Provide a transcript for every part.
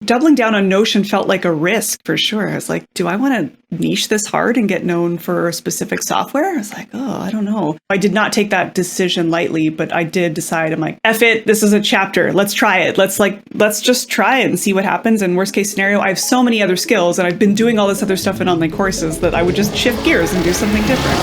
doubling down on Notion felt like a risk for sure. I was like, do I want to niche this hard and get known for a specific software? I was like, oh, I don't know. I did not take that decision lightly, but I did decide, I'm like, F it, this is a chapter. Let's try it. Let's just try it and see what happens. And worst case scenario, I have so many other skills and I've been doing all this other stuff in online courses that I would just shift gears and do something different.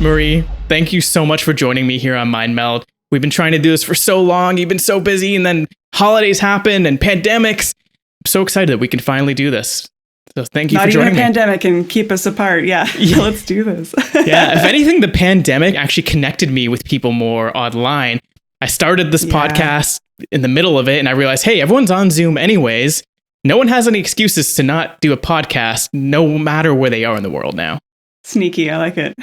Marie, thank you so much for joining me here on Meld. We've been trying to do this for so long. You've been so busy, and then holidays happen and pandemics. I'm so excited that we can finally do this. So thank you for joining me. Not even a pandemic can keep us apart. Yeah. Let's do this. Yeah. If anything, the pandemic actually connected me with people more online. I started this podcast in the middle of it, and I realized, hey, everyone's on Zoom anyways. No one has any excuses to not do a podcast, no matter where they are in the world now. Sneaky. I like it.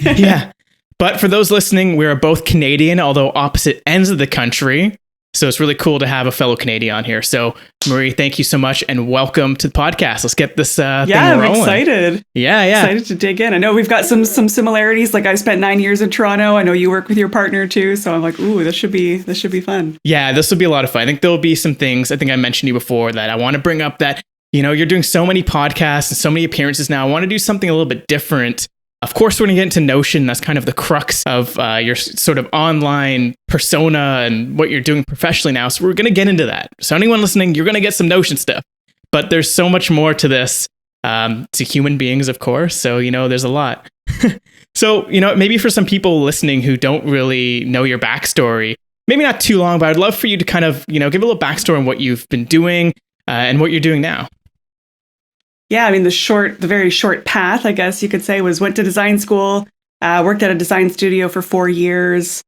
Yeah. But for those listening, we are both Canadian, although opposite ends of the country. So it's really cool to have a fellow Canadian on here. So Marie, thank you so much and welcome to the podcast. Let's get this thing rolling. I'm excited. Yeah. Excited to dig in. I know we've got some similarities. Like I spent 9 years in Toronto. I know you work with your partner too. So I'm like, ooh, this should be fun. Yeah, this will be a lot of fun. I think there'll be some things, I think I mentioned to you before, that I want to bring up that, you're doing so many podcasts and so many appearances now. I want to do something a little bit different. Of course, we're going to get into Notion. That's kind of the crux of your sort of online persona and what you're doing professionally now. So we're going to get into that. So anyone listening, you're going to get some Notion stuff. But there's so much more to this, to human beings, of course. So, there's a lot. So, maybe for some people listening who don't really know your backstory, maybe not too long, but I'd love for you to kind of, give a little backstory on what you've been doing and what you're doing now. Yeah, I mean, the very short path, I guess you could say, was went to design school, worked at a design studio for 4 years,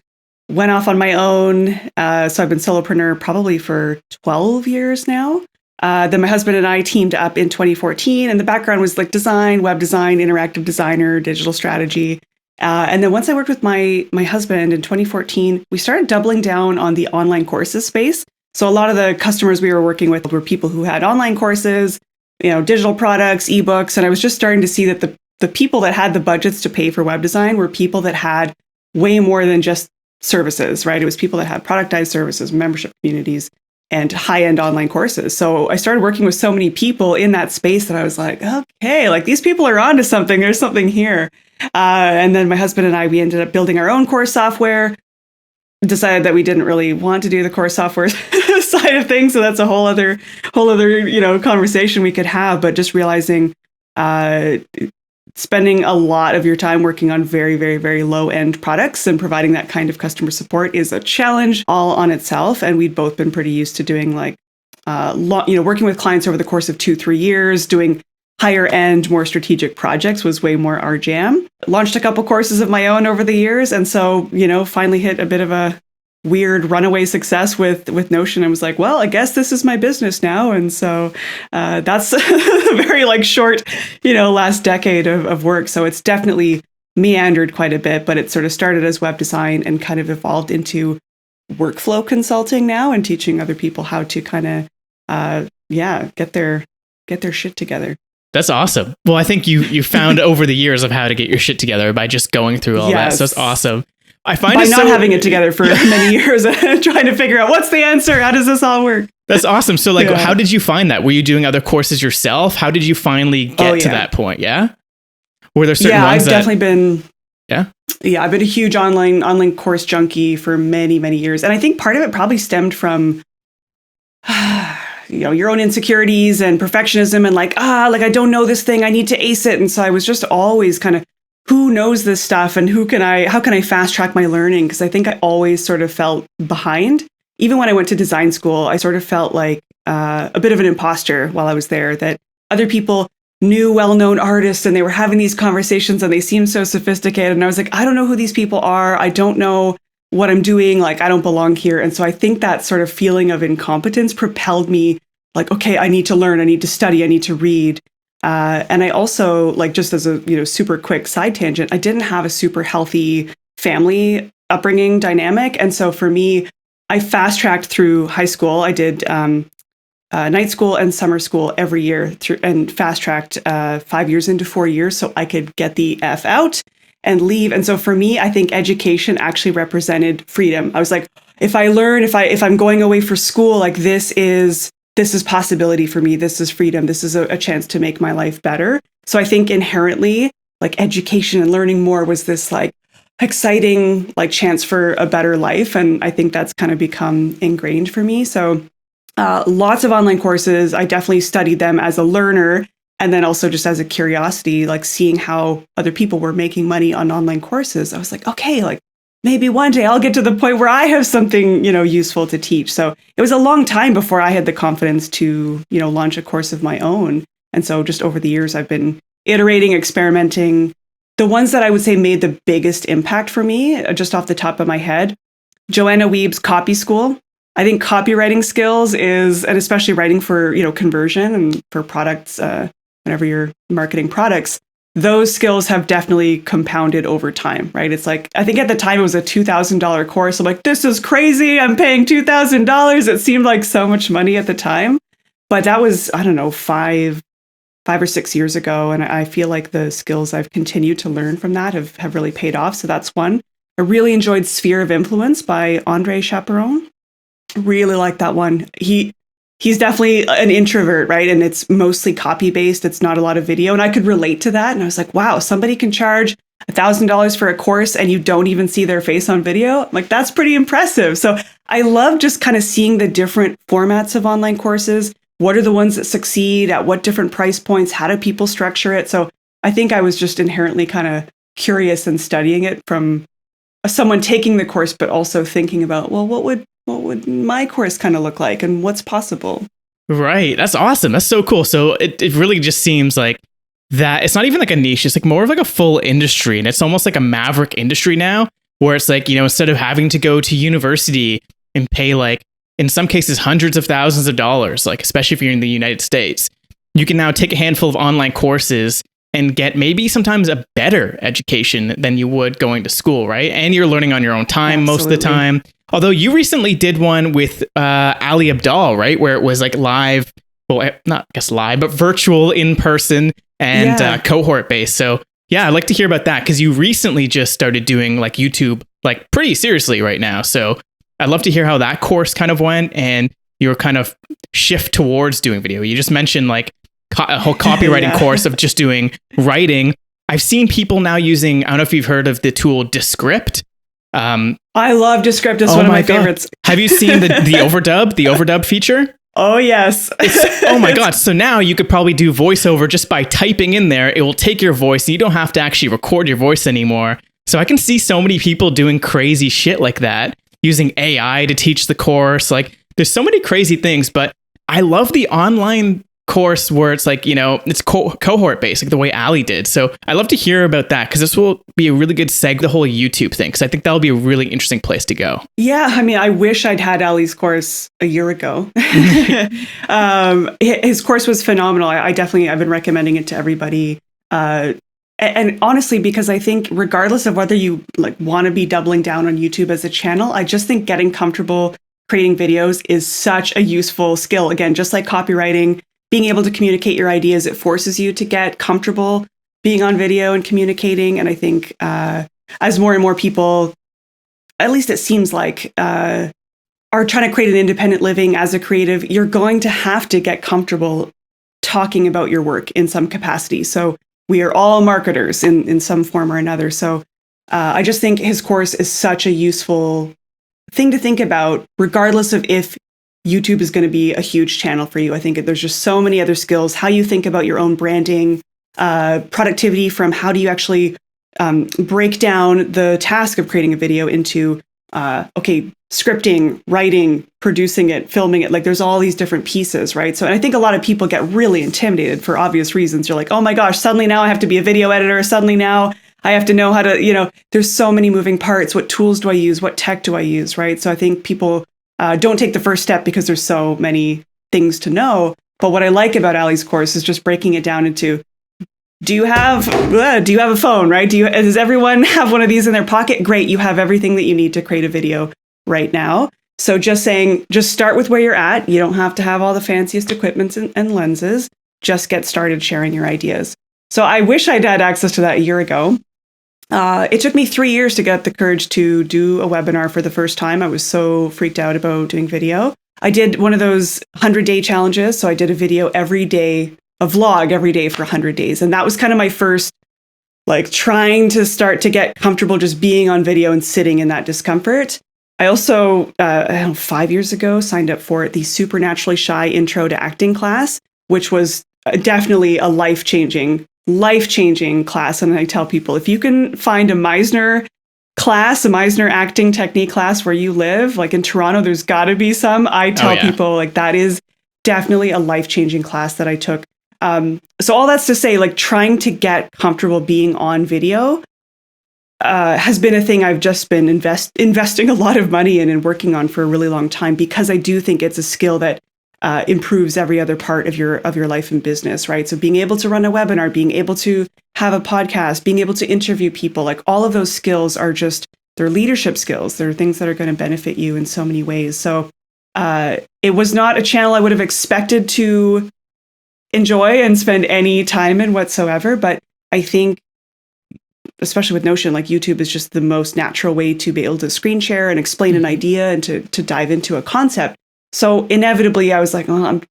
went off on my own. So I've been solopreneur probably for 12 years now. Then my husband and I teamed up in 2014, and the background was like design, web design, interactive designer, digital strategy. And then once I worked with my husband in 2014, we started doubling down on the online courses space. So a lot of the customers we were working with were people who had online courses, digital products, ebooks. And I was just starting to see that the people that had the budgets to pay for web design were people that had way more than just services, right? It was people that had productized services, membership communities, and high-end online courses. So I started working with so many people in that space that I was like, okay, like these people are onto something. There's something here. And then my husband and I, we ended up building our own course software, decided that we didn't really want to do the course software side of things. So that's a whole other, conversation we could have, but just realizing, spending a lot of your time working on very, very, very low end products and providing that kind of customer support is a challenge all on itself. And we'd both been pretty used to doing working with clients over the course of 2-3 years, doing higher end, more strategic projects was way more our jam. Launched a couple courses of my own over the years. And so, finally hit a bit of a weird runaway success with Notion. I was like, well, I guess this is my business now. And so that's a very short, last decade of work. So it's definitely meandered quite a bit, but it sort of started as web design and kind of evolved into workflow consulting now and teaching other people how to kind of, get their shit together. That's awesome. Well, I think you found over the years of how to get your shit together by just going through all that. So that's awesome. I find by not having it together for many years and trying to figure out what's the answer. How does this all work? That's awesome. So how did you find that? Were you doing other courses yourself? How did you finally get to that point? Yeah. Were there certain ones I've definitely been. Yeah. Yeah. I've been a huge online course junkie for many, many years. And I think part of it probably stemmed from, your own insecurities and perfectionism and I don't know this thing. I need to ace it. And so I was just always kind of, who knows this stuff and how can I fast track my learning? Because I think I always sort of felt behind. Even when I went to design school, I sort of felt like a bit of an imposter while I was there, that other people knew well-known artists and they were having these conversations and they seemed so sophisticated. And I was like, I don't know who these people are. I don't know what I'm doing. I don't belong here. And so I think that sort of feeling of incompetence propelled me okay, I need to learn. I need to study. I need to read. And I also, just as a super quick side tangent, I didn't have a super healthy family upbringing dynamic. And so for me, I fast tracked through high school. I did night school and summer school every year and fast tracked 5 years into 4 years so I could get the F out and leave. And so for me, I think education actually represented freedom. I was like, if I learn, if I'm going away for school, like this is possibility for me. This is freedom. This is a chance to make my life better. So I think inherently, like education and learning more was this like exciting like chance for a better life. And I think that's kind of become ingrained for me. So lots of online courses. I definitely studied them as a learner, and then also just as a curiosity, like seeing how other people were making money on online courses. I was like, okay, like maybe one day I'll get to the point where I have something, useful to teach. So it was a long time before I had the confidence to, launch a course of my own. And so just over the years, I've been iterating, experimenting. The ones that I would say made the biggest impact for me, just off the top of my head, Joanna Wieb's Copy School. I think copywriting skills and especially writing for, conversion and for products, whenever you're marketing products, those skills have definitely compounded over time, right? It's like, I think at the time it was a $2,000 course. I'm like, this is crazy. I'm paying $2,000. It seemed like so much money at the time. But that was, I don't know, 5 or 6 years ago. And I feel like the skills I've continued to learn from that have really paid off. So that's one. I really enjoyed Sphere of Influence by Andre Chaperon. Really like that one. He's definitely an introvert, right? And it's mostly copy based. It's not a lot of video. And I could relate to that. And I was like, wow, somebody can charge $1,000 for a course and you don't even see their face on video. I'm like, that's pretty impressive. So I love just kind of seeing the different formats of online courses. What are the ones that succeed at what different price points? How do people structure it? So I think I was just inherently kind of curious and studying it from someone taking the course, but also thinking about, well, what would my course kind of look like and what's possible? Right. That's awesome. That's so cool. So it really just seems like that it's not even like a niche. It's like more of like a full industry. And it's almost like a maverick industry now where it's like, instead of having to go to university and pay like, in some cases, hundreds of thousands of dollars, like especially if you're in the United States, you can now take a handful of online courses and get maybe sometimes a better education than you would going to school, right? And you're learning on your own time. Absolutely. Most of the time. Although you recently did one with Ali Abdaal, right? Where it was like live, well, not I guess live, but virtual in person and cohort based. So yeah, I'd like to hear about that because you recently just started doing like YouTube like pretty seriously right now. So I'd love to hear how that course kind of went and your kind of shift towards doing video. You just mentioned like a whole copywriting course of just doing writing. I've seen people now using, I don't know if you've heard of the tool Descript. I love Descript. It's one of my favorites. Have you seen the overdub feature? Oh, yes. Oh my God. So now you could probably do voiceover just by typing in there. It will take your voice and you don't have to actually record your voice anymore. So I can see so many people doing crazy shit like that, using AI to teach the course. Like there's so many crazy things, but I love the online course where it's like, it's cohort based, like the way Ali did. So I love to hear about that because this will be a really good the whole YouTube thing, because I think that'll be a really interesting place to go. Yeah, I mean, I wish I'd had Ali's course a year ago. His course was phenomenal. I've been recommending it to everybody. And honestly, because I think regardless of whether you like want to be doubling down on YouTube as a channel, I just think getting comfortable creating videos is such a useful skill. Again, just like copywriting, being able to communicate your ideas, it forces you to get comfortable being on video and communicating. And I think as more and more people, at least it seems like, are trying to create an independent living as a creative, you're going to have to get comfortable talking about your work in some capacity. So we are all marketers in some form or another. So I just think his course is such a useful thing to think about, regardless of if YouTube is going to be a huge channel for you. I think there's just so many other skills, how you think about your own branding, productivity, from how do you actually break down the task of creating a video into, scripting, writing, producing it, filming it. Like there's all these different pieces, right? So and I think a lot of people get really intimidated for obvious reasons. You're like, oh my gosh, suddenly now I have to be a video editor. Suddenly now I have to know how to, there's so many moving parts. What tools do I use? What tech do I use, right? So I think people don't take the first step because there's so many things to know. But what I like about Ali's course is just breaking it down into, do you have a phone, right? Does everyone have one of these in their pocket? Great. You have everything that you need to create a video right now. So just start with where you're at. You don't have to have all the fanciest equipment and lenses. Just get started sharing your ideas. So I wish I'd had access to that a year ago. It took me 3 years to get the courage to do a webinar for the first time. I was so freaked out about doing video. I did one of those 100-day challenges. So I did a video every day, a vlog every day for 100 days. And that was kind of my first, like, trying to start to get comfortable just being on video and sitting in that discomfort. I also, 5 years ago, signed up for the Supernaturally Shy Intro to Acting class, which was definitely a life-changing class. And I tell people, if you can find a Meisner class, a Meisner acting technique class where you live, like in Toronto, there's got to be some. I tell people, like, that is definitely a life-changing class that I took. So all that's to say, like, trying to get comfortable being on video has been a thing I've just been investing a lot of money in and working on for a really long time, because I do think it's a skill that improves every other part of your life and business, right? So being able to run a webinar, being able to have a podcast, being able to interview people, like, all of those skills are just, they're leadership skills. They're things that are going to benefit you in so many ways. So it was not a channel I would have expected to enjoy and spend any time in whatsoever. But I think, especially with Notion, like, YouTube is just the most natural way to be able to screen share and explain an idea and to dive into a concept. So inevitably, I was like, well, I'm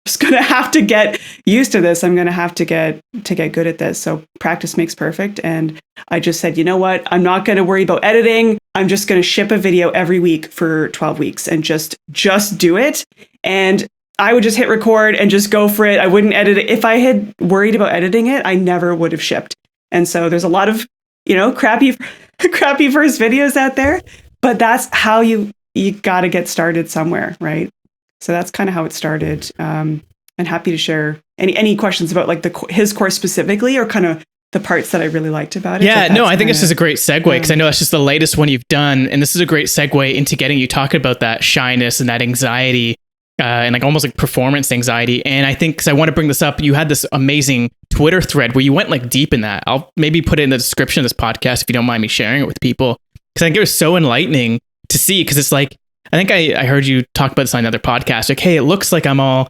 just going to have to get used to this. I'm going to have to get good at this. So practice makes perfect. And I just said, you know what? I'm not going to worry about editing. I'm just going to ship a video every week for 12 weeks and just do it. And I would just hit record and just go for it. I wouldn't edit it. If I had worried about editing it, I never would have shipped. And so there's a lot of, crappy first videos out there, but that's how you got to get started somewhere, right? So that's kind of how it started. And happy to share any questions about, like, his course specifically, or kind of the parts that I really liked about it. Yeah, no, I think this is a great segue, because I know that's just the latest one you've done. And this is a great segue into getting you talking about that shyness and that anxiety, and like almost like performance anxiety. And I think, because I want to bring this up, you had this amazing Twitter thread where you went, like, deep in that. I'll maybe put it in the description of this podcast if you don't mind me sharing it with people, because I think it was so enlightening to see. Because it's like, I think I heard you talk about this on another podcast. Like, hey, it looks like I'm all,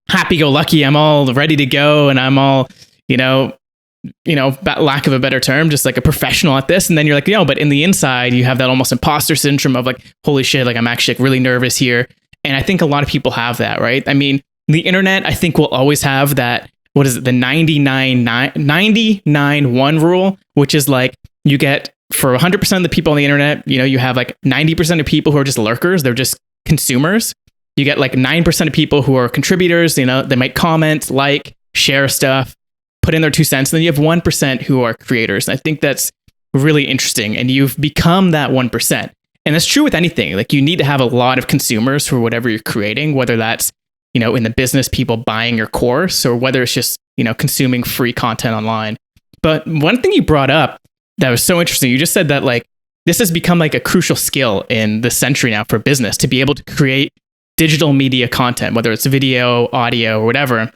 happy-go-lucky. I'm all ready to go, and I'm all, lack of a better term, just like a professional at this. And then you're like, but in the inside, you have that almost imposter syndrome of, like, holy shit, like, I'm actually, like, really nervous here. And I think a lot of people have that, right? I mean, the internet, I think, will always have that, what is it, the 99-1 rule, which is like, you get, for 100% of the people on the internet, you have like 90% of people who are just lurkers. They're just consumers. You get like 9% of people who are contributors. They might comment, like, share stuff, put in their 2 cents. And then you have 1% who are creators. And I think that's really interesting. And you've become that 1%. And that's true with anything. Like, you need to have a lot of consumers for whatever you're creating, whether that's, in the business, people buying your course, or whether it's just, consuming free content online. But one thing you brought up that was so interesting, you just said that, like, this has become like a crucial skill in this century now for business, to be able to create digital media content, whether it's video, audio, or whatever,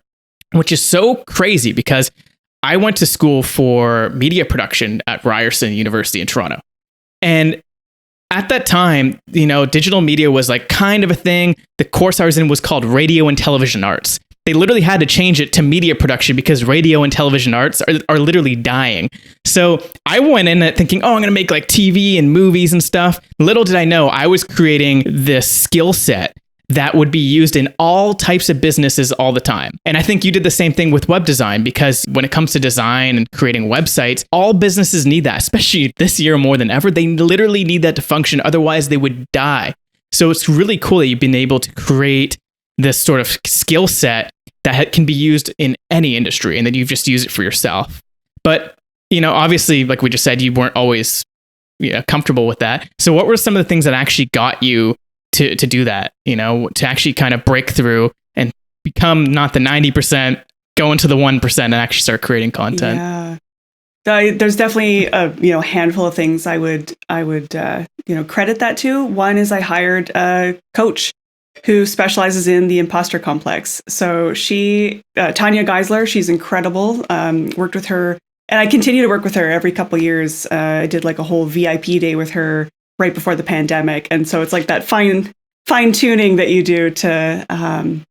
which is so crazy, because I went to school for media production at Ryerson University in Toronto. And at that time, digital media was like kind of a thing. The course I was in was called Radio and Television Arts. They literally had to change it to media production because radio and television arts are literally dying. So I went in thinking, I'm going to make like TV and movies and stuff. Little did I know I was creating this skill set that would be used in all types of businesses all the time. And I think you did the same thing with web design, because when it comes to design and creating websites, all businesses need that, especially this year more than ever. They literally need that to function. Otherwise, they would die. So it's really cool that you've been able to create this sort of skill set that can be used in any industry, and then you've just used it for yourself. But, obviously, like we just said, you weren't always comfortable with that. So what were some of the things that actually got you to do that, to actually kind of break through and become not the 90%, go into the 1% and actually start creating content? Yeah. There's definitely a handful of things I would credit that to. One is I hired a coach who specializes in the imposter complex. So she, Tanya Geisler, she's incredible. Worked with her, and I continue to work with her every couple of years. I did like a whole VIP day with her right before the pandemic, and so it's like that fine tuning that you do to.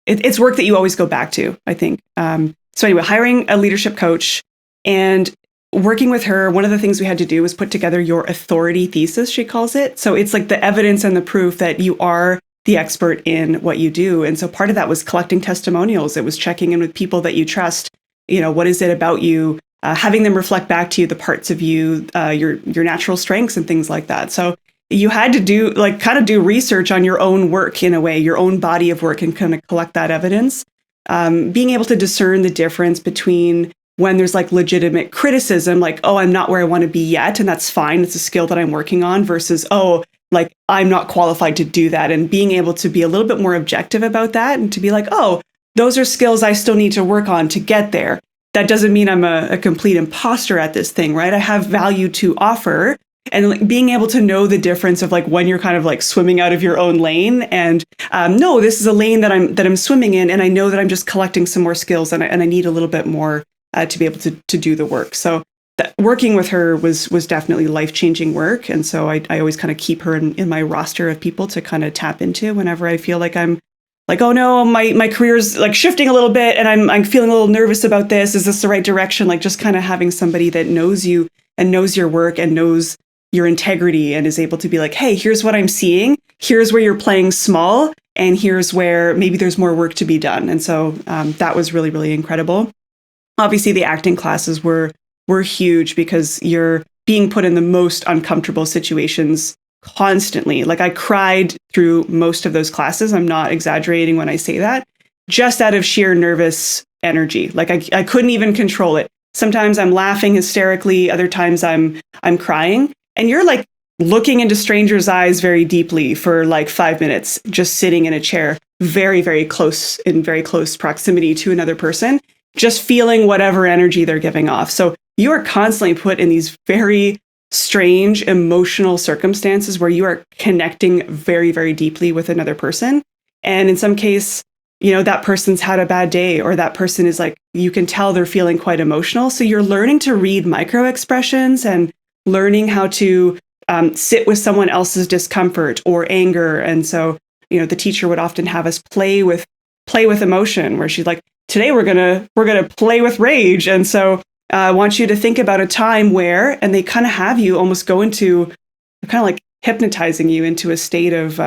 It's work that you always go back to, I think. So anyway, hiring a leadership coach, and working with her, one of the things we had to do was put together your authority thesis, she calls it. So it's like the evidence and the proof that you are the expert in what you do. And so part of that was collecting testimonials. It was checking in with people that you trust. What is it about you? Having them reflect back to you the parts of you, your natural strengths and things like that. So you had to do do research on your own work in a way, your own body of work, and kind of collect that evidence. Being able to discern the difference between when there's like legitimate criticism, like, oh, I'm not where I want to be yet, and that's fine. It's a skill that I'm working on, versus, oh, like I'm not qualified to do that. And being able to be a little bit more objective about that, and to be like, oh, those are skills I still need to work on to get there. That doesn't mean I'm a complete imposter at this thing, right? I have value to offer. And like being able to know the difference of like when you're kind of like swimming out of your own lane, and no, this is a lane that I'm swimming in, and I know that I'm just collecting some more skills, and I need a little bit more to be able to do the work. So working with her was definitely life-changing work, and so I always kind of keep her in my roster of people to kind of tap into whenever I feel like I'm like, oh no, my career's like shifting a little bit, and I'm feeling a little nervous about this. Is this the right direction? Like just kind of having somebody that knows you and knows your work and knows your integrity and is able to be like, hey, here's what I'm seeing. Here's where you're playing small, and here's where maybe there's more work to be done. And so that was really, really incredible. Obviously, the acting classes were huge because you're being put in the most uncomfortable situations constantly. Like I cried through most of those classes. I'm not exaggerating when I say that, just out of sheer nervous energy. Like I couldn't even control it. Sometimes I'm laughing hysterically. Other times I'm crying. And you're like looking into strangers' eyes very deeply for like 5 minutes, just sitting in a chair, very, very close proximity to another person, just feeling whatever energy they're giving off. So you are constantly put in these very strange emotional circumstances where you are connecting very, very deeply with another person. And in some case, that person's had a bad day, or that person is like, you can tell they're feeling quite emotional. So you're learning to read micro expressions and learning how to sit with someone else's discomfort or anger. And so, the teacher would often have us play with emotion, where she's like, today we're gonna play with rage. And so I want you to think about a time where, and they kind of have you almost go into kind of like hypnotizing you into a state of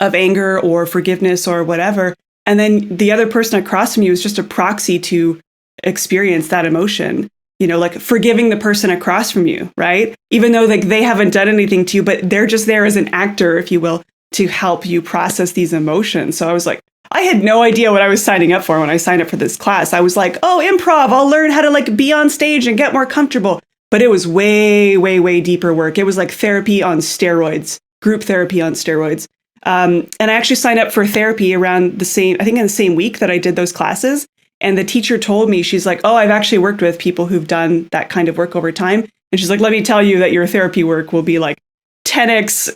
anger or forgiveness or whatever. And then the other person across from you is just a proxy to experience that emotion. Like forgiving the person across from you, right? Even though like they haven't done anything to you, but they're just there as an actor, if you will, to help you process these emotions. So I was like, I had no idea what I was signing up for when I signed up for this class. I was like, oh, improv, I'll learn how to like be on stage and get more comfortable. But it was way, way, way deeper work. It was like therapy on steroids, group therapy on steroids. And I actually signed up for therapy around in the same week that I did those classes. And the teacher told me, she's like, oh, I've actually worked with people who've done that kind of work over time. And she's like, let me tell you that your therapy work will be like 10x,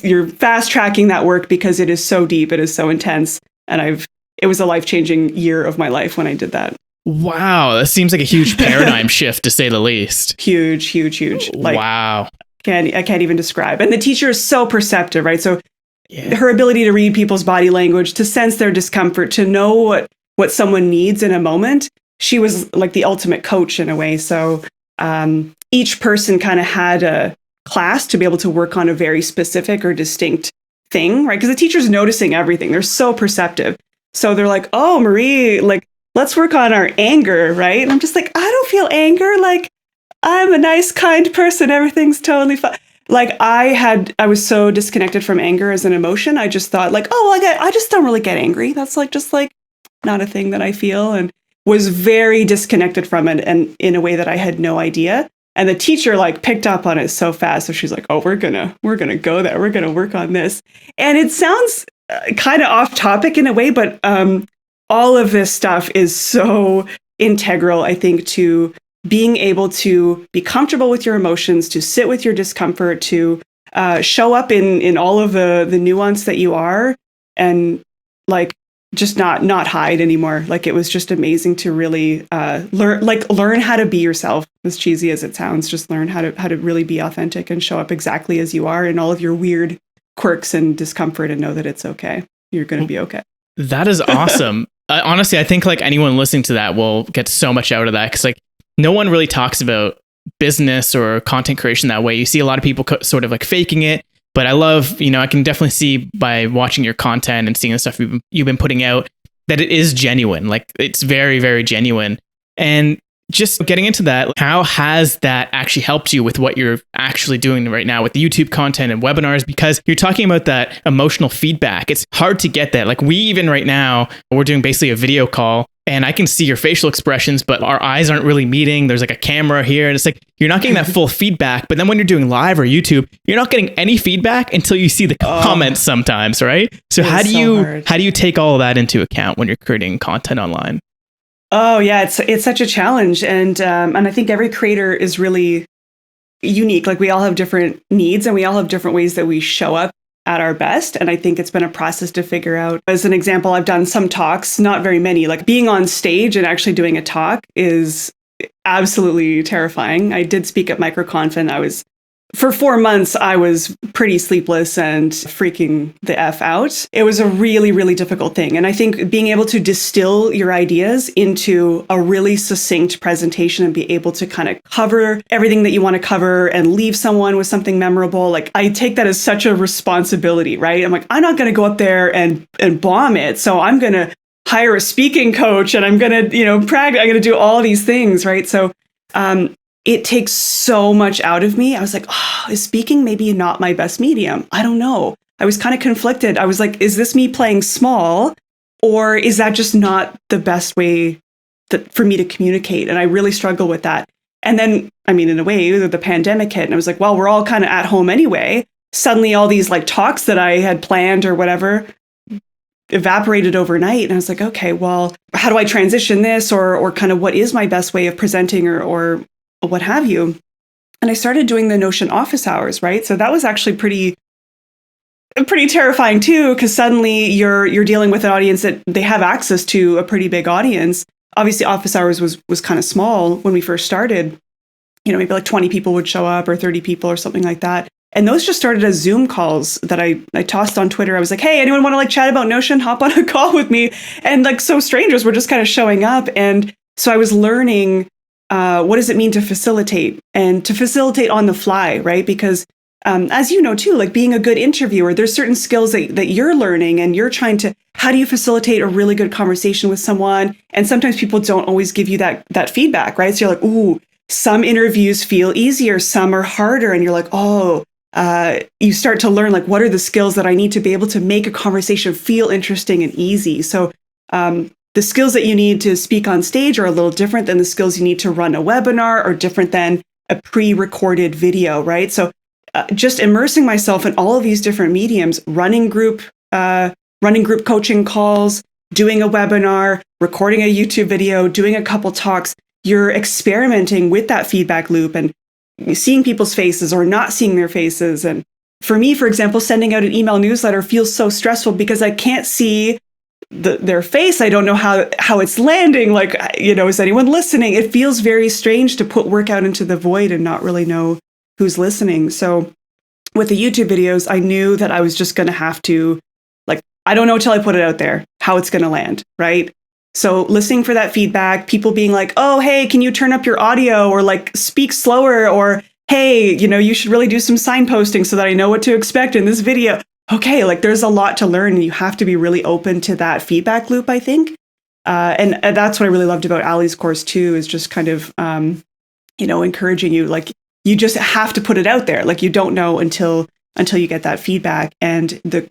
you're fast tracking that work because it is so deep. It is so intense. And it was a life-changing year of my life when I did that. Wow. That seems like a huge paradigm shift, to say the least. Huge, huge, huge. Like, wow. I can't even describe. And the teacher is so perceptive, right? So her ability to read people's body language, to sense their discomfort, to know what someone needs in a moment. She was like the ultimate coach in a way. So each person kind of had a class to be able to work on a very specific or distinct thing, right? Because the teacher's noticing everything. They're so perceptive. So they're like, oh, Marie, like, let's work on our anger, right? And I'm just like, I don't feel anger. Like, I'm a nice, kind person. Everything's totally fine. Like I was so disconnected from anger as an emotion. I just thought like, oh, well, I just don't really get angry. That's like, just like not a thing that I feel, and was very disconnected from it, and in a way that I had no idea. And the teacher like picked up on it so fast. So she's like, oh, we're gonna go there. We're gonna work on this. And it sounds kind of off topic in a way, but all of this stuff is so integral, I think, to being able to be comfortable with your emotions, to sit with your discomfort, to show up in all of the nuance that you are, and like just not hide anymore. Like it was just amazing to really learn how to be yourself, as cheesy as it sounds. Just learn how to really be authentic and show up exactly as you are in all of your weird quirks and discomfort, and know that it's okay. You're going to be okay. That is awesome. Honestly, I think like anyone listening to that will get so much out of that, because like no one really talks about business or content creation that way. You see a lot of people sort of like faking it, but I love, I can definitely see by watching your content and seeing the stuff you've been putting out that it is genuine. Like it's very, very genuine. And just getting into that, how has that actually helped you with what you're actually doing right now with the YouTube content and webinars? Because you're talking about that emotional feedback. It's hard to get that. Like we even right now, we're doing basically a video call and I can see your facial expressions, but our eyes aren't really meeting. There's like a camera here and it's like, you're not getting that full feedback. But then when you're doing live or YouTube, you're not getting any feedback until you see the comments sometimes, right? So how do you take all of that into account when you're creating content online? Oh yeah, it's such a challenge, and I think every creator is really unique. Like we all have different needs, and we all have different ways that we show up at our best. And I think it's been a process to figure out. As an example, I've done some talks, not very many. Like being on stage and actually doing a talk is absolutely terrifying. I did speak at MicroConf. For 4 months, I was pretty sleepless and freaking the F out. It was a really, really difficult thing. And I think being able to distill your ideas into a really succinct presentation and be able to kind of cover everything that you want to cover and leave someone with something memorable, like I take that as such a responsibility, right? I'm like, I'm not going to go up there and bomb it. So I'm going to hire a speaking coach and I'm going to, practice. I'm going to do all these things, right? So, it takes so much out of me. I was like, is speaking maybe not my best medium? I don't know. I was kind of conflicted. I was like, is this me playing small or is that just not the best way for me to communicate? And I really struggle with that. And then, in a way, the pandemic hit and I was like, well, we're all kind of at home anyway. Suddenly all these like talks that I had planned or whatever evaporated overnight. And I was like, okay, well, how do I transition this or kind of what is my best way of presenting or what have you? And I started doing the Notion office hours, right? So that was actually pretty terrifying too, because suddenly you're dealing with an audience that they have access to a pretty big audience. Obviously, office hours was kind of small when we first started. Maybe like 20 people would show up or 30 people or something like that. And those just started as Zoom calls that I tossed on Twitter. I was like, hey, anyone want to like chat about Notion? Hop on a call with me. And like so strangers were just kind of showing up. And so I was learning what does it mean to facilitate and to facilitate on the fly, right? Because as you know, too, like being a good interviewer, there's certain skills that you're learning and you're trying to, how do you facilitate a really good conversation with someone? And sometimes people don't always give you that feedback, right? So you're like, ooh, some interviews feel easier, some are harder. And you're like, you start to learn like, what are the skills that I need to be able to make a conversation feel interesting and easy? So the skills that you need to speak on stage are a little different than the skills you need to run a webinar or different than a pre-recorded video, right? So just immersing myself in all of these different mediums, running group coaching calls, doing a webinar, recording a YouTube video, doing a couple talks, you're experimenting with that feedback loop and seeing people's faces or not seeing their faces. And for me, for example, sending out an email newsletter feels so stressful because I can't see their face. I don't know how it's landing. Like, is anyone listening? It feels very strange to put work out into the void and not really know who's listening. So with the YouTube videos, I knew that I was just going to have to, like, I don't know till I put it out there, how it's going to land, right? So listening for that feedback, people being like, oh, hey, can you turn up your audio or like speak slower? Or, hey, you should really do some signposting so that I know what to expect in this video. Okay, like there's a lot to learn and you have to be really open to that feedback loop, I think. And that's what I really loved about Ali's course too, is just kind of, encouraging you, like you just have to put it out there. Like you don't know until you get that feedback. And the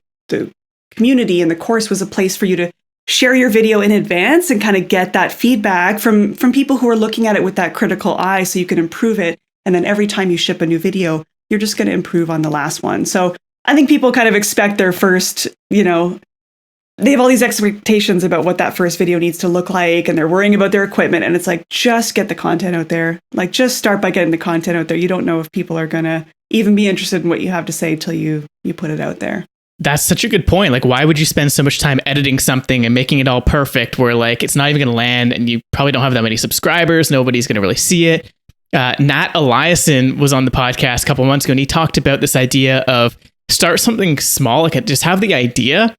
community and the course was a place for you to share your video in advance and kind of get that feedback from people who are looking at it with that critical eye so you can improve it. And then every time you ship a new video, you're just going to improve on the last one. So I think people kind of expect their first, they have all these expectations about what that first video needs to look like, and they're worrying about their equipment. And it's like, just get the content out there. Like, just start by getting the content out there. You don't know if people are going to even be interested in what you have to say till you put it out there. That's such a good point. Like, why would you spend so much time editing something and making it all perfect where like it's not even going to land and you probably don't have that many subscribers? Nobody's going to really see it. Nat Eliason was on the podcast a couple of months ago and he talked about this idea of start something small, like just have the idea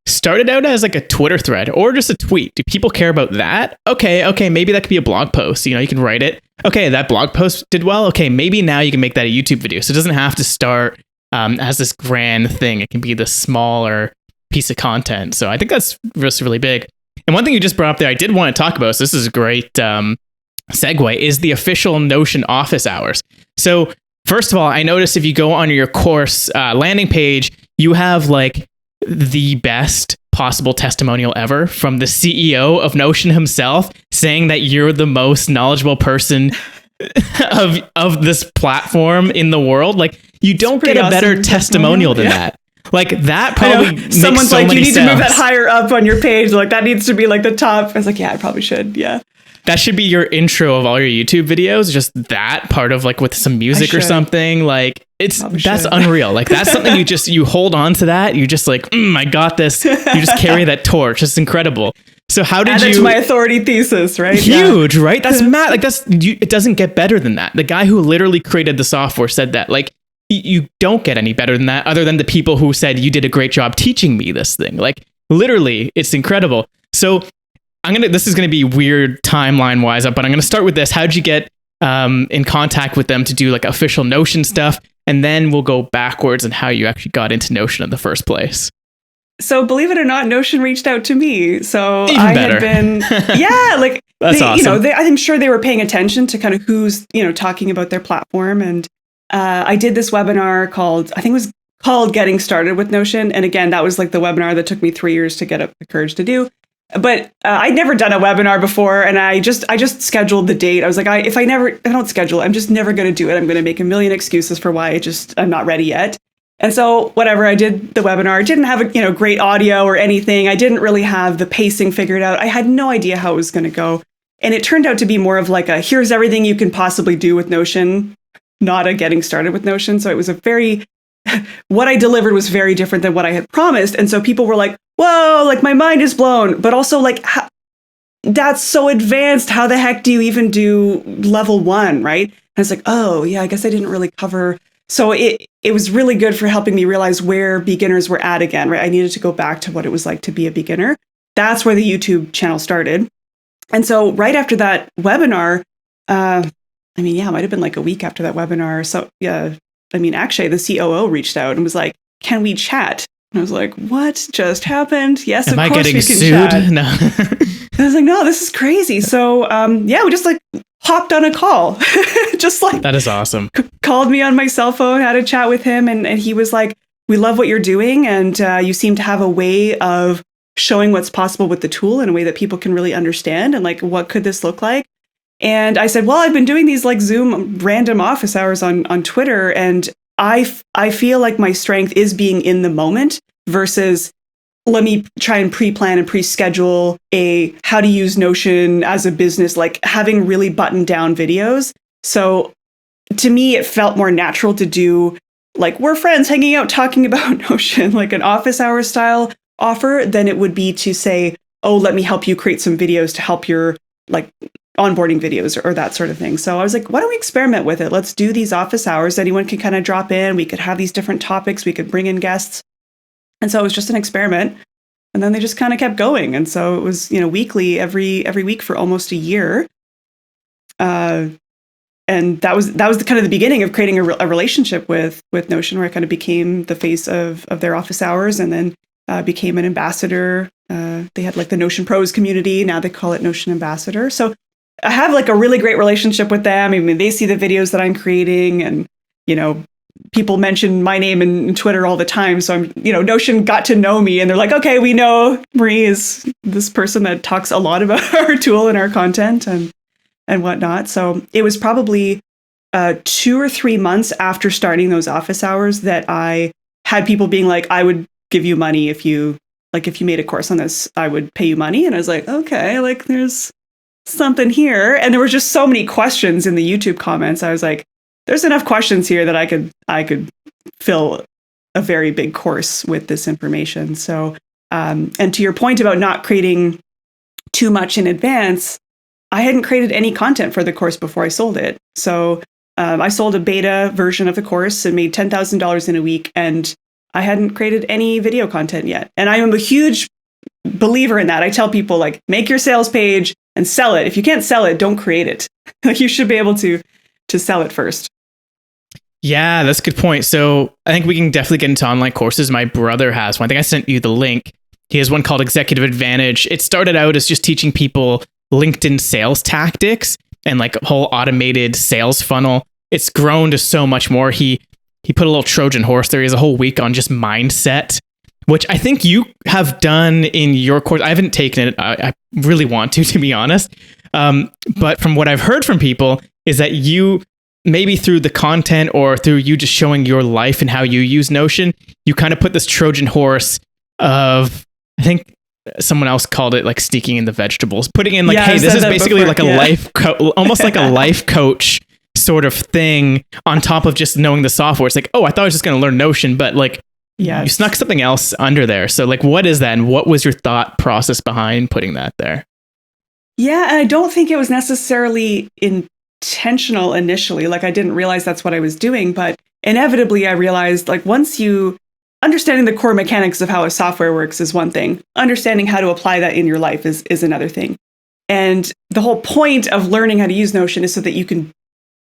started out as like a Twitter thread or just a tweet. Do people care about that? Okay, maybe that could be a blog post. You can write it. Okay, that blog post did well. Okay, maybe now you can make that a YouTube video. So it doesn't have to start as this grand thing. It can be the smaller piece of content. So I think that's just really big. And one thing you just brought up there, I did want to talk about, so this is a great segue, is the official Notion office hours. So first of all, I noticed if you go on your course landing page, you have like the best possible testimonial ever from the CEO of Notion himself, saying that you're the most knowledgeable person of this platform in the world. Like, you don't get a better testimonial than that. Like, that probably makes someone's so like, many you need sense. to move that higher up on your page. Like, that needs to be like the top. I was like, yeah, I probably should. Yeah. That should be your intro of all your YouTube videos. Just that part of like with some music or something. Like, that's unreal. Like, that's something you hold on to that. You just like, I got this. You just carry that torch. It's incredible. So how did Add you? it to my authority thesis, right? Huge, right? That's mad. Like, it doesn't get better than that. The guy who literally created the software said that. Like, you don't get any better than that, other than the people who said you did a great job teaching me this thing. Like, literally, it's incredible. So this is gonna be weird timeline wise, but I'm gonna start with this. How'd you get in contact with them to do like official Notion stuff? And then we'll go backwards and how you actually got into Notion in the first place. So believe it or not, Notion reached out to me. So Even I better. had been, like that's awesome. I'm sure they were paying attention to kind of who's, talking about their platform. And I did this webinar I think it was called Getting Started with Notion. And again, that was like the webinar that took me 3 years to get up the courage to do. But I'd never done a webinar before, and I just scheduled the date. I was like, if I don't schedule it, I'm just never going to do it. I'm going to make a million excuses for why I'm not ready yet. And so whatever, I did the webinar. I didn't have a great audio or anything. I didn't really have the pacing figured out. I had no idea how it was going to go. And it turned out to be more of like a here's everything you can possibly do with Notion, not a getting started with Notion. So it was what I delivered was very different than what I had promised. And so people were like, whoa, like my mind is blown. But also like, that's so advanced. How the heck do you even do level 1, right? And it's like, oh yeah, I guess I didn't really cover. So it was really good for helping me realize where beginners were at again, right? I needed to go back to what it was like to be a beginner. That's where the YouTube channel started. And so right after that webinar, it might have been like a week after that webinar. So yeah, actually the COO reached out and was like, can we chat? And I was like, what just happened? Yes, Am of I course getting we can sued? chat. No. I was like, no, this is crazy. So we just like hopped on a call. Just like that is awesome. Called me on my cell phone, had a chat with him. And he was like, we love what you're doing. And you seem to have a way of showing what's possible with the tool in a way that people can really understand. And like, what could this look like? And I said, well, I've been doing these like Zoom random office hours on Twitter. And I feel like my strength is being in the moment versus let me try and pre-plan and pre-schedule how to use Notion as a business, like having really buttoned down videos. So to me, it felt more natural to do like we're friends hanging out talking about Notion, like an office hour style offer, than it would be to say, oh, let me help you create some videos to help your like onboarding videos or that sort of thing. So I was like, why don't we experiment with it? Let's do these office hours. Anyone can kind of drop in. We could have these different topics. We could bring in guests. And so it was just an experiment. And then they just kind of kept going. And so it was, weekly, every week for almost a year. And that was the kind of the beginning of creating a relationship with Notion, where I kind of became the face of their office hours, and then became an ambassador. They had like the Notion Pros community. Now they call it Notion Ambassador. So I have like a really great relationship with them. I mean, they see the videos that I'm creating, and, people mention my name in Twitter all the time. So I'm, Notion got to know me, and they're like, okay, we know Marie is this person that talks a lot about our tool and our content and whatnot. So it was probably 2 or 3 months after starting those office hours that I had people being like, I would give you money if you made a course on this, I would pay you money. And I was like, okay, like there's something here. And there were just so many questions in the YouTube comments. I was like, there's enough questions here that I could fill a very big course with this information. So, and to your point about not creating too much in advance, I hadn't created any content for the course before I sold it. So I sold a beta version of the course and made $10,000 in a week. And I hadn't created any video content yet. And I am a huge believer in that. I tell people, like, make your sales page and sell it. If you can't sell it, don't create it. Like, you should be able to sell it first. Yeah, that's a good point. So I think we can definitely get into online courses. My brother has one. I think I sent you the link. He has one called Executive Advantage. It started out as just teaching people LinkedIn sales tactics and like a whole automated sales funnel. It's grown to so much more. He put a little Trojan horse there. He has a whole week on just mindset, which I think you have done in your course. I haven't taken it. I really want to be honest. But from what I've heard from people is that you, maybe through the content or through you just showing your life and how you use Notion, you kind of put this Trojan horse of, I think someone else called it like sneaking in the vegetables, putting in like, hey, this is basically before, like a life almost like a life coach sort of thing on top of just knowing the software. It's like, oh, I thought I was just going to learn Notion, but like you snuck something else under there. So like, what is that? And what was your thought process behind putting that there? Yeah. And I don't think it was necessarily intentional initially. Like, I didn't realize that's what I was doing, but inevitably I realized, like, once you understanding the core mechanics of how a software works is one thing. Understanding how to apply that in your life is another thing. And the whole point of learning how to use Notion is so that you can,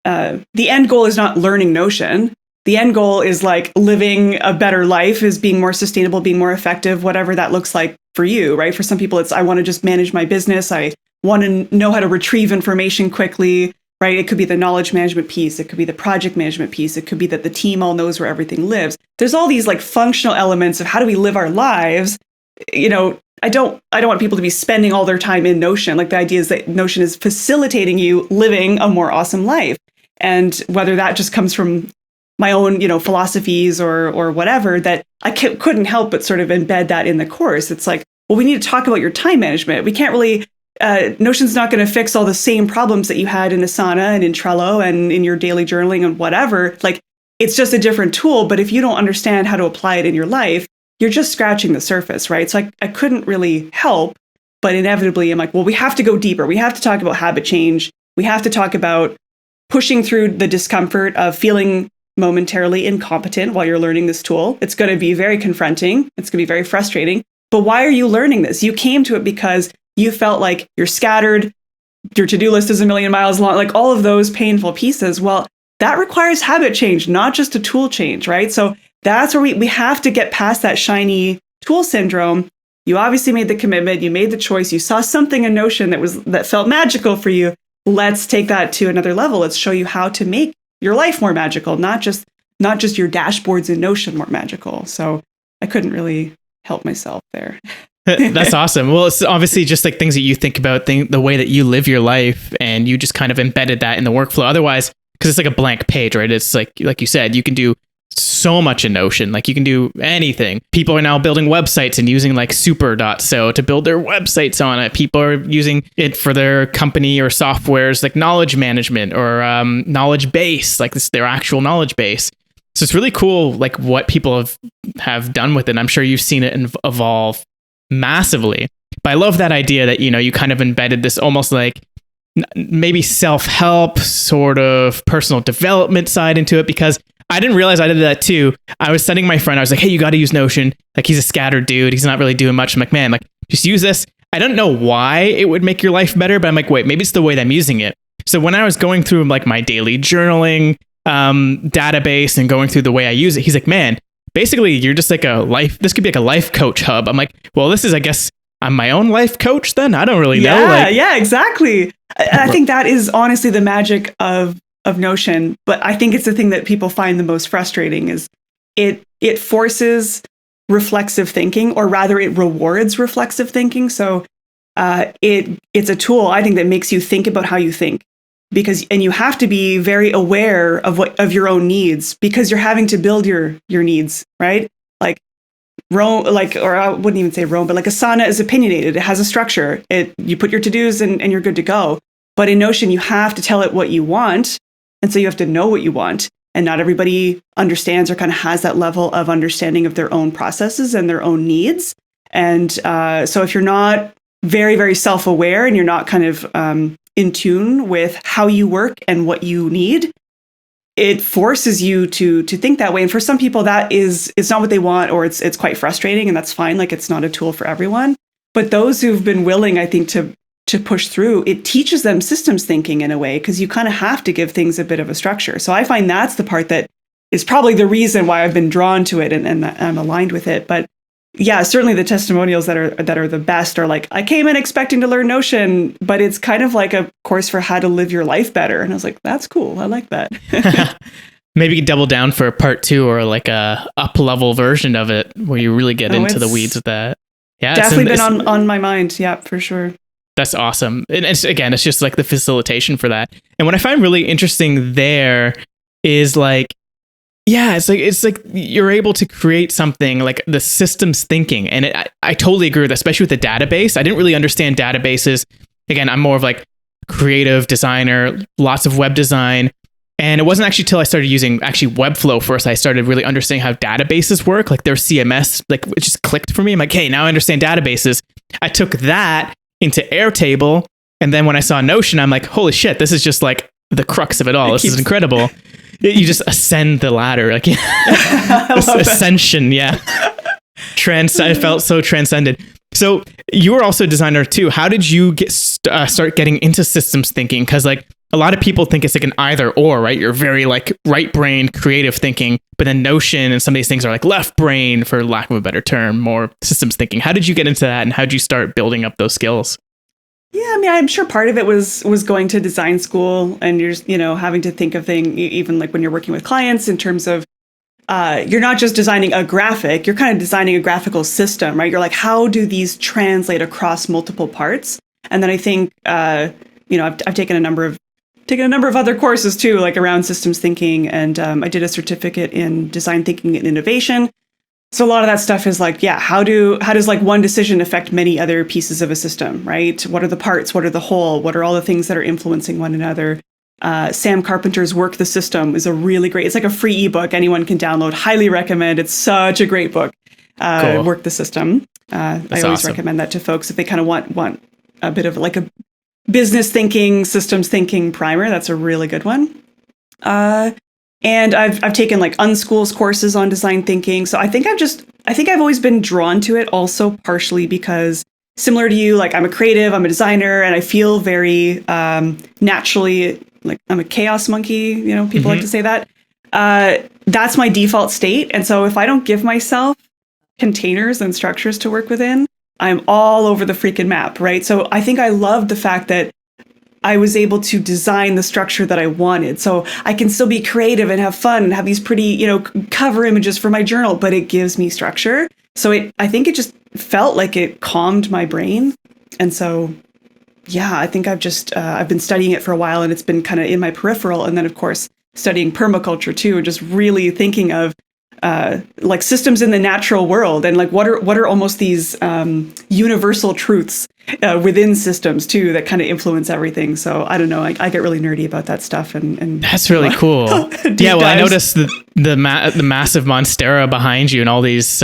the end goal is not learning Notion. The end goal is like living a better life, is being more sustainable, being more effective, whatever that looks like for you, right? For some people, it's, I want to just manage my business. I want to know how to retrieve information quickly, right? It could be the knowledge management piece. It could be the project management piece. It could be that the team all knows where everything lives. There's all these like functional elements of how do we live our lives. You know, I don't want people to be spending all their time in Notion. Like, the idea is that Notion is facilitating you living a more awesome life. And whether that just comes from my own, philosophies or whatever, that I couldn't help but sort of embed that in the course. It's like, well, we need to talk about your time management. We can't really, Notion's not going to fix all the same problems that you had in Asana and in Trello and in your daily journaling and whatever. Like, it's just a different tool. But if you don't understand how to apply it in your life, you're just scratching the surface, right? So I couldn't really help, but inevitably I'm like, well, we have to go deeper. We have to talk about habit change. We have to talk about pushing through the discomfort of feeling momentarily incompetent while you're learning this tool. It's going to be very confronting. It's going to be very frustrating. But why are you learning this? You came to it because you felt like you're scattered, your to-do list is 1,000,000 miles long, like all of those painful pieces. Well, that requires habit change, not just a tool change, right? So that's where we have to get past that shiny tool syndrome. You obviously made the commitment, you made the choice, you saw something in Notion that felt magical for you. Let's take that to another level. Let's show you how to make your life more magical, not just your dashboards in Notion more magical. So I couldn't really help myself there. That's awesome. Well, it's obviously just like things that you think about, the way that you live your life, and you just kind of embedded that in the workflow. Otherwise, because it's like a blank page, right? It's like you said, you can do so much in Notion. Like, you can do anything. People are now building websites and using like super.so to build their websites on it. People are using it for their company or softwares like knowledge management or knowledge base, like this is their actual knowledge base. So it's really cool, like what people have done with it. I'm sure you've seen it evolve massively. But I love that idea that, you kind of embedded this almost like maybe self-help sort of personal development side into it, because I didn't realize I did that too. I was sending my friend, I was like, hey, you got to use Notion. Like, he's a scattered dude. He's not really doing much. I'm like, man, like, just use this. I don't know why it would make your life better, but I'm like, wait, maybe it's the way that I'm using it. So when I was going through like my daily journaling database and going through the way I use it, he's like, man, basically you're just like this could be like a life coach hub. I'm like, well, this is, I guess I'm my own life coach then. I don't really know. Yeah, exactly. I think that is honestly the magic of Notion, but I think it's the thing that people find the most frustrating is it forces reflexive thinking, or rather it rewards reflexive thinking. So it's a tool, I think, that makes you think about how you think, and you have to be very aware of your own needs, because you're having to build your needs, right? Like Rome, or I wouldn't even say Rome, but like Asana is opinionated. It has a structure. You put your to-dos and you're good to go. But in Notion, you have to tell it what you want. And so you have to know what you want. And not everybody understands or kind of has that level of understanding of their own processes and their own needs. And so if you're not very, very self-aware and you're not kind of in tune with how you work and what you need, it forces you to think that way. And for some people it's not what they want, or it's quite frustrating, and that's fine. Like, it's not a tool for everyone. But those who've been willing, I think, to push through, it teaches them systems thinking in a way, because you kind of have to give things a bit of a structure. So I find that's the part that is probably the reason why I've been drawn to it and I'm aligned with it. But yeah, certainly the testimonials that are the best are like, I came in expecting to learn Notion, but it's kind of like a course for how to live your life better. And I was like, that's cool. I like that. Maybe you double down for a part 2 or like a up level version of it where you really get into the weeds with that. Yeah, definitely been on my mind. Yeah, for sure. That's awesome. And it's just like the facilitation for that. And what I find really interesting there is like, yeah, it's like you're able to create something like the systems thinking. And I totally agree with that, especially with the database. I didn't really understand databases. Again, I'm more of like creative designer, lots of web design. And it wasn't actually till I started using actually Webflow first, I started really understanding how databases work, like their CMS, like it just clicked for me. I'm like, hey, now I understand databases. I took that into Airtable. And then when I saw Notion, I'm like, holy shit, this is just like the crux of it all. This is incredible. You just ascend the ladder, like ascension. Yeah. I felt so transcended. So you were also a designer too. How did you start getting into systems thinking? Because like a lot of people think it's like an either or, right? You're very like right brain creative thinking, but then Notion and some of these things are like left brain, for lack of a better term, more systems thinking. How did you get into that, and how did you start building up those skills? Yeah, I mean, I'm sure part of it was going to design school, and you're having to think of things, even like when you're working with clients, in terms of you're not just designing a graphic, you're kind of designing a graphical system, right? You're like, how do these translate across multiple parts? And then I think I've taken a number of other courses too, like around systems thinking, and I did a certificate in design thinking and innovation. So a lot of that stuff is like, yeah, how does like one decision affect many other pieces of a system, right? What are the parts? What are the whole? What are all the things that are influencing one another? Sam Carpenter's Work the System is a really great, it's like a free ebook anyone can download. Highly recommend. It's such a great book. Cool. Work the System. I always recommend that to folks if they kind of want a bit of like a business thinking, systems thinking primer. That's a really good one. And I've taken like Unschools courses on design thinking. So I think I've always been drawn to it, also partially because, similar to you, like I'm a creative, I'm a designer, and I feel very naturally like I'm a chaos monkey. People like to say that. That's my default state. And so if I don't give myself containers and structures to work within, I'm all over the freaking map, right? So I think I love the fact that I was able to design the structure that I wanted. So I can still be creative and have fun and have these pretty, cover images for my journal, but it gives me structure. So I think it just felt like it calmed my brain. And so, yeah, I think I've been studying it for a while, and it's been kind of in my peripheral. And then, of course, studying permaculture too, and just really thinking of like systems in the natural world, and like what are almost these universal truths within systems too that kind of influence everything. So I don't know, I get really nerdy about that stuff, and that's really cool. Yeah, well, I noticed the massive monstera behind you and all these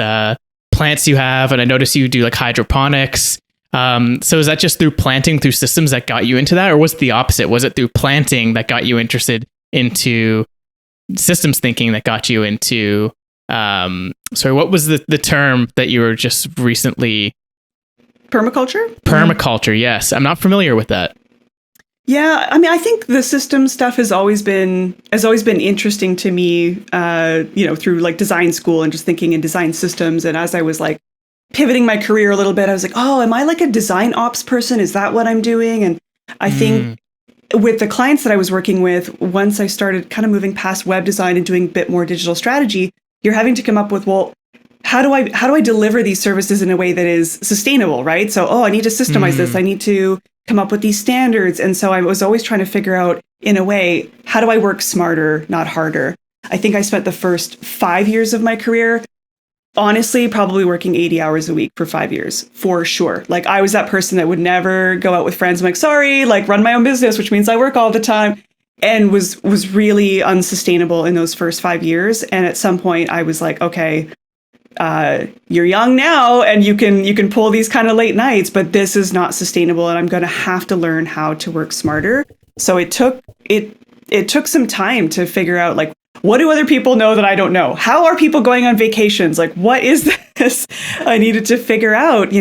plants you have, and I noticed you do like hydroponics. So is that just through planting, through systems that got you into that, or was it the opposite? Was it through planting that got you interested into systems thinking that got you into sorry, what was the term that you were just recently? Permaculture, yes. I'm not familiar with that. Yeah, I mean, I think the system stuff has always been interesting to me, through like design school and just thinking in design systems. And as I was like pivoting my career a little bit, I was like, oh, am I like a design ops person? Is that what I'm doing? And I think with the clients that I was working with, once I started kind of moving past web design and doing a bit more digital strategy, you're having to come up with, well, how do I deliver these services in a way that is sustainable, right? So, I need to systemize this. I need to come up with these standards. And so I was always trying to figure out, in a way, how do I work smarter, not harder? I think I spent the first 5 years of my career, honestly, probably working 80 hours a week for 5 years, for sure. Like I was that person that would never go out with friends. I'm like, sorry, like run my own business, which means I work all the time, and was really unsustainable in those first 5 years. And at some point I was like, okay, you're young now and you can pull these kind of late nights, but this is not sustainable, and I'm going to have to learn how to work smarter. So it it took some time to figure out, like, what do other people know that I don't know? How are people going on vacations? Like, what is this? I needed to figure out,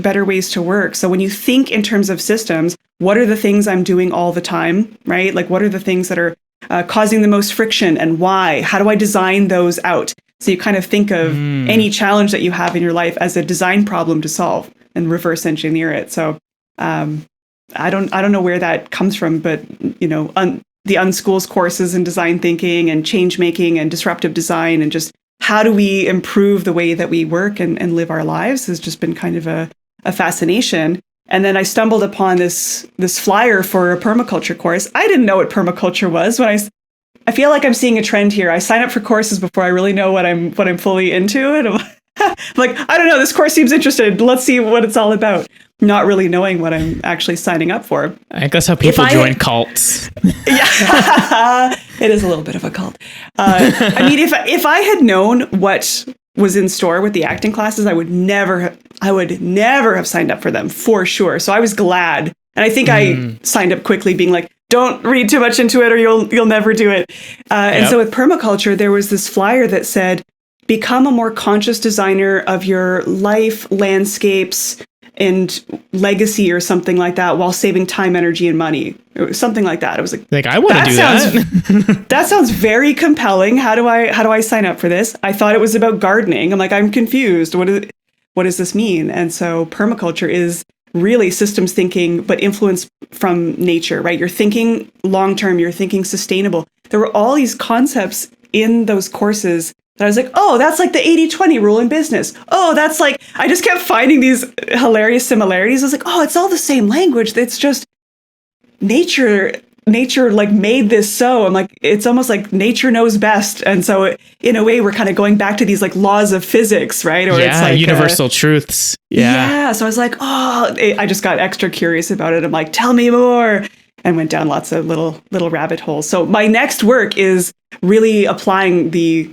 better ways to work. So when you think in terms of systems, what are the things I'm doing all the time, right? Like, what are the things that are causing the most friction and why? How do I design those out? So you kind of think of any challenge that you have in your life as a design problem to solve and reverse engineer it. So I don't know where that comes from, but the Unschools courses in design thinking and change making and disruptive design and just how do we improve the way that we work and live our lives has just been kind of a fascination. And then I stumbled upon this flyer for a permaculture course. I didn't know what permaculture was. When I feel like I'm seeing a trend here. I sign up for courses before I really know what I'm fully into, and I'm like, I don't know, this course seems interesting. Let's see what it's all about. Not really knowing what I'm actually signing up for. I think that's how people join cults. Yeah, it is a little bit of a cult. I mean, if I had known what was in store with the acting classes, I would never have signed up for them for sure. So I was glad, and I think I signed up quickly, being like, don't read too much into it, or you'll never do it. And so with permaculture, there was this flyer that said, "Become a more conscious designer of your life, landscapes, and legacy," or something like that, while saving time, energy, and money. Or something like that. I was like, I want to do that. That sounds very compelling. How do I sign up for this? I thought it was about gardening. I'm like, I'm confused. What does this mean? And so permaculture is really systems thinking, but influenced from nature, right? You're thinking long-term, you're thinking sustainable. There were all these concepts in those courses that I was like, oh, that's like the 80-20 rule in business. Oh, that's like, I just kept finding these hilarious similarities. I was like, oh, it's all the same language. It's just nature like made this so. I'm like, it's almost like nature knows best. And so in a way, we're kind of going back to these like laws of physics, right? Or it's like universal truths. Yeah. So I was like, I just got extra curious about it. I'm like, tell me more. And went down lots of little rabbit holes. So my next work is really applying the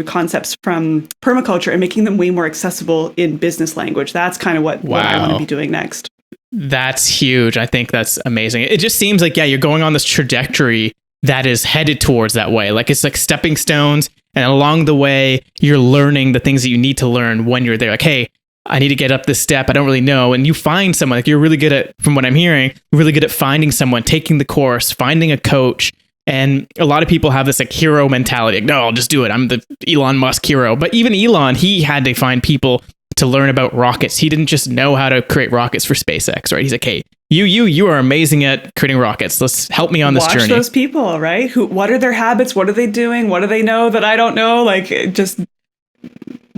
concepts from permaculture and making them way more accessible in business language. That's kind of what I want to be doing next. That's huge. I think that's amazing. It just seems like, you're going on this trajectory that is headed towards that way. Like, it's like stepping stones, and along the way, you're learning the things that you need to learn when you're there. Like, hey, I need to get up this step. I don't really know. And you find someone, like, you're really good at, from what I'm hearing, really good at finding someone, taking the course, finding a coach. And a lot of people have this like hero mentality. Like, no, I'll just do it. I'm the Elon Musk hero. But even Elon, he had to find people to learn about rockets. He didn't just know how to create rockets for SpaceX, right? He's like, hey, you are amazing at creating rockets. Let's help me on this journey. Watch those people, right? What are their habits? What are they doing? What do they know that I don't know? Like, just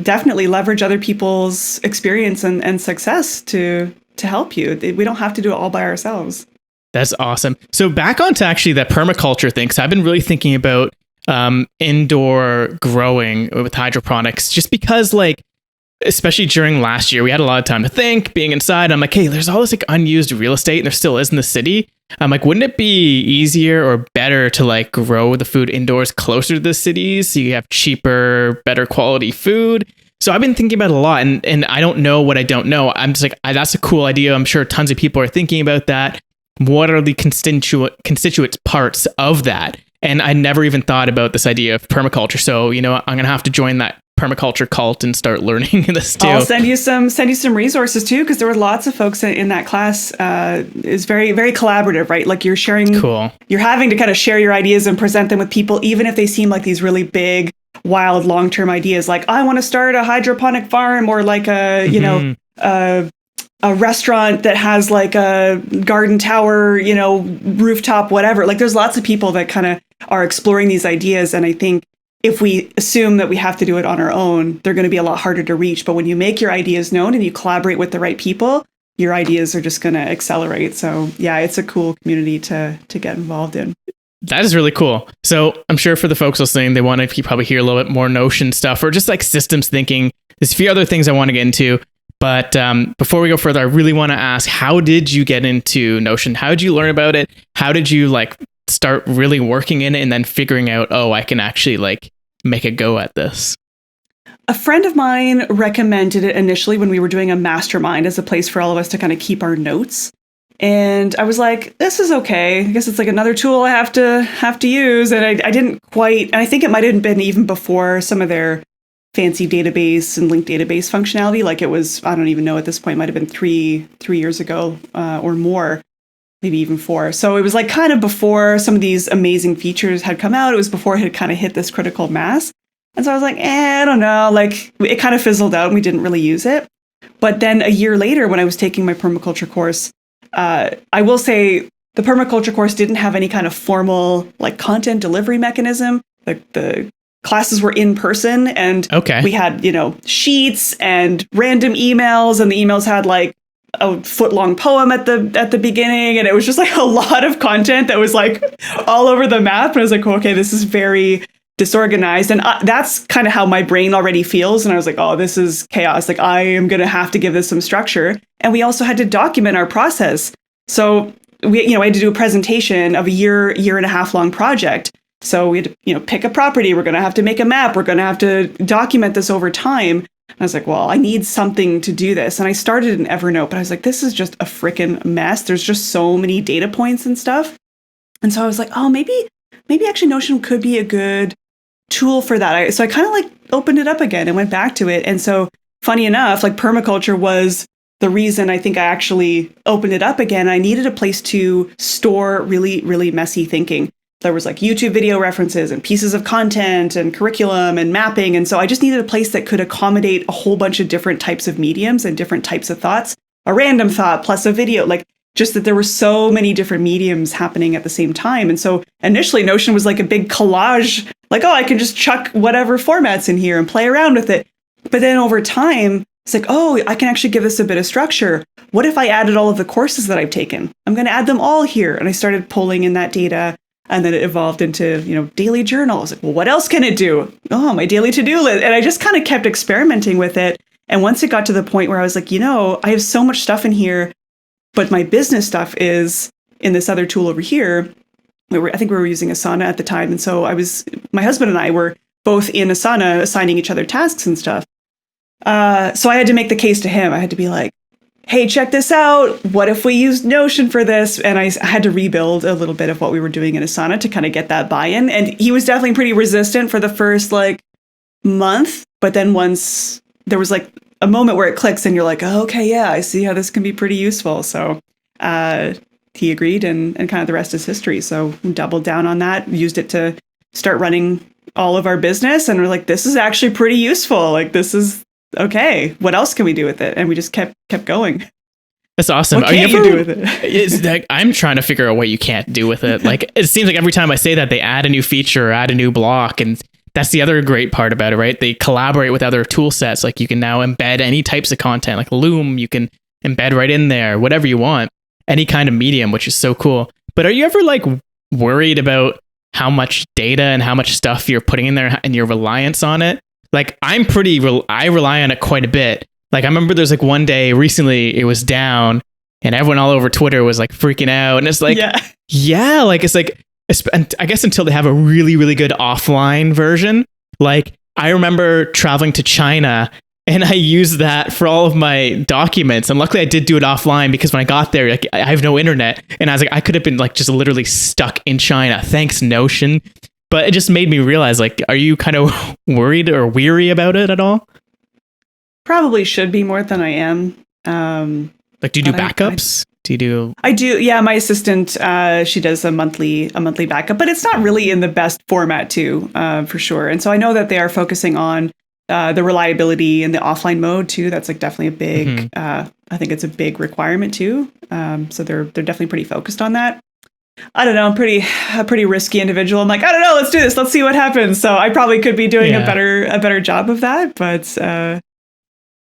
definitely leverage other people's experience and success to help you. We don't have to do it all by ourselves. That's awesome. So back onto actually that permaculture thing, because I've been really thinking about indoor growing with hydroponics, just because, like, especially during last year, we had a lot of time to think, being inside. I'm like, hey, there's all this like unused real estate, and there still is in the city. I'm like, wouldn't it be easier or better to like grow the food indoors closer to the cities so you have cheaper, better quality food? So I've been thinking about it a lot, and I don't know what I don't know. I'm just like, that's a cool idea. I'm sure tons of people are thinking about that. What are the constituent parts of that? And I never even thought about this idea of permaculture. So, I'm going to have to join that permaculture cult and start learning this too. I'll send you some resources too, because there were lots of folks in that class. It's very, very collaborative, right? Like, you're sharing, cool. You're having to kind of share your ideas and present them with people, even if they seem like these really big, wild, long-term ideas. Like, I want to start a hydroponic farm, or like a restaurant that has like a garden tower, rooftop, whatever. Like, there's lots of people that kind of are exploring these ideas. And I think if we assume that we have to do it on our own, they're going to be a lot harder to reach. But when you make your ideas known and you collaborate with the right people, your ideas are just going to accelerate. So yeah, it's a cool community to get involved in. That is really cool. So I'm sure for the folks listening, they want to probably hear a little bit more Notion stuff, or just like systems thinking. There's a few other things I want to get into. But before we go further, I really want to ask, how did you get into Notion? How did you learn about it? How did you like start really working in it and then figuring out, I can actually like make a go at this? A friend of mine recommended it initially when we were doing a mastermind as a place for all of us to kind of keep our notes. And I was like, this is okay. I guess it's like another tool I have to use. And I didn't quite, and I think it might have been even before some of their fancy database and linked database functionality. Like it was, I don't even know at this point, it might have been three years ago or more, maybe even 4. So it was like kind of before some of these amazing features had come out. It was before it had kind of hit this critical mass. And so I was like, I don't know, like it kind of fizzled out and we didn't really use it. But then a year later, when I was taking my permaculture course, I will say the permaculture course didn't have any kind of formal like content delivery mechanism. The classes were in person and we had, sheets and random emails, and the emails had like a foot-long poem at the beginning, and it was just like a lot of content that was like all over the map. And I was like, okay, this is very disorganized, and that's kind of how my brain already feels. And I was like, oh, this is chaos. Like I am going to have to give this some structure. And we also had to document our process. So we had to do a presentation of a year and a half long project. So we had to, pick a property. We're going to have to make a map. We're going to have to document this over time. And I was like, well, I need something to do this. And I started in Evernote, but I was like, this is just a freaking mess. There's just so many data points and stuff. And so I was like, oh, maybe actually Notion could be a good tool for that. So I kind of like opened it up again and went back to it. And so funny enough, like permaculture was the reason I think I actually opened it up again. I needed a place to store really, really messy thinking. There was like YouTube video references and pieces of content and curriculum and mapping. And so I just needed a place that could accommodate a whole bunch of different types of mediums and different types of thoughts, a random thought plus a video, like just that there were so many different mediums happening at the same time. And so initially Notion was like a big collage, like, oh, I can just chuck whatever formats in here and play around with it. But then over time, it's like, oh, I can actually give this a bit of structure. What if I added all of the courses that I've taken? I'm going to add them all here. And I started pulling in that data. And then it evolved into, daily journal. I was like, well, what else can it do? Oh, my daily to-do list. And I just kind of kept experimenting with it. And once it got to the point where I was like, I have so much stuff in here, but my business stuff is in this other tool over here. I think we were using Asana at the time. And so my husband and I were both in Asana assigning each other tasks and stuff. So I had to make the case to him. I had to be like, hey, check this out. What if we used Notion for this? And I had to rebuild a little bit of what we were doing in Asana to kind of get that buy-in. And he was definitely pretty resistant for the first month. But then once there was like a moment where it clicks and you're like, oh, okay, yeah, I see how this can be pretty useful. So he agreed and kind of the rest is history. So we doubled down on that, used it to start running all of our business. And we're like, this is actually pretty useful. Like this is okay, what else can we do with it? And we just kept going. That's awesome. What can you do with it? It's like, I'm trying to figure out what you can't do with it. Like, it seems like every time I say that, they add a new feature or add a new block. And that's the other great part about it, right? They collaborate with other tool sets. Like you can now embed any types of content, like Loom, you can embed right in there, whatever you want, any kind of medium, which is so cool. But are you ever worried about how much data and how much stuff you're putting in there and your reliance on it? Like I rely on it quite a bit. Like I remember there's one day recently it was down and everyone all over Twitter was freaking out. And it's like, I guess until they have a really, really good offline version. Like I remember traveling to China and I used that for all of my documents. And luckily I did do it offline because when I got there, I have no internet. And I was like, I could have been just literally stuck in China. Thanks, Notion. But it just made me realize, are you kind of worried or weary about it at all? Probably should be more than I am. Do you do backups? I do. Yeah, my assistant, she does a monthly backup, but it's not really in the best format too, for sure. And so I know that they are focusing on the reliability in the offline mode too. That's definitely a big. I think it's a big requirement too. So they're definitely pretty focused on that. I don't know, I'm a pretty risky individual. I'm like, I don't know, let's do this. Let's see what happens. So I probably could be doing a better job of that. But as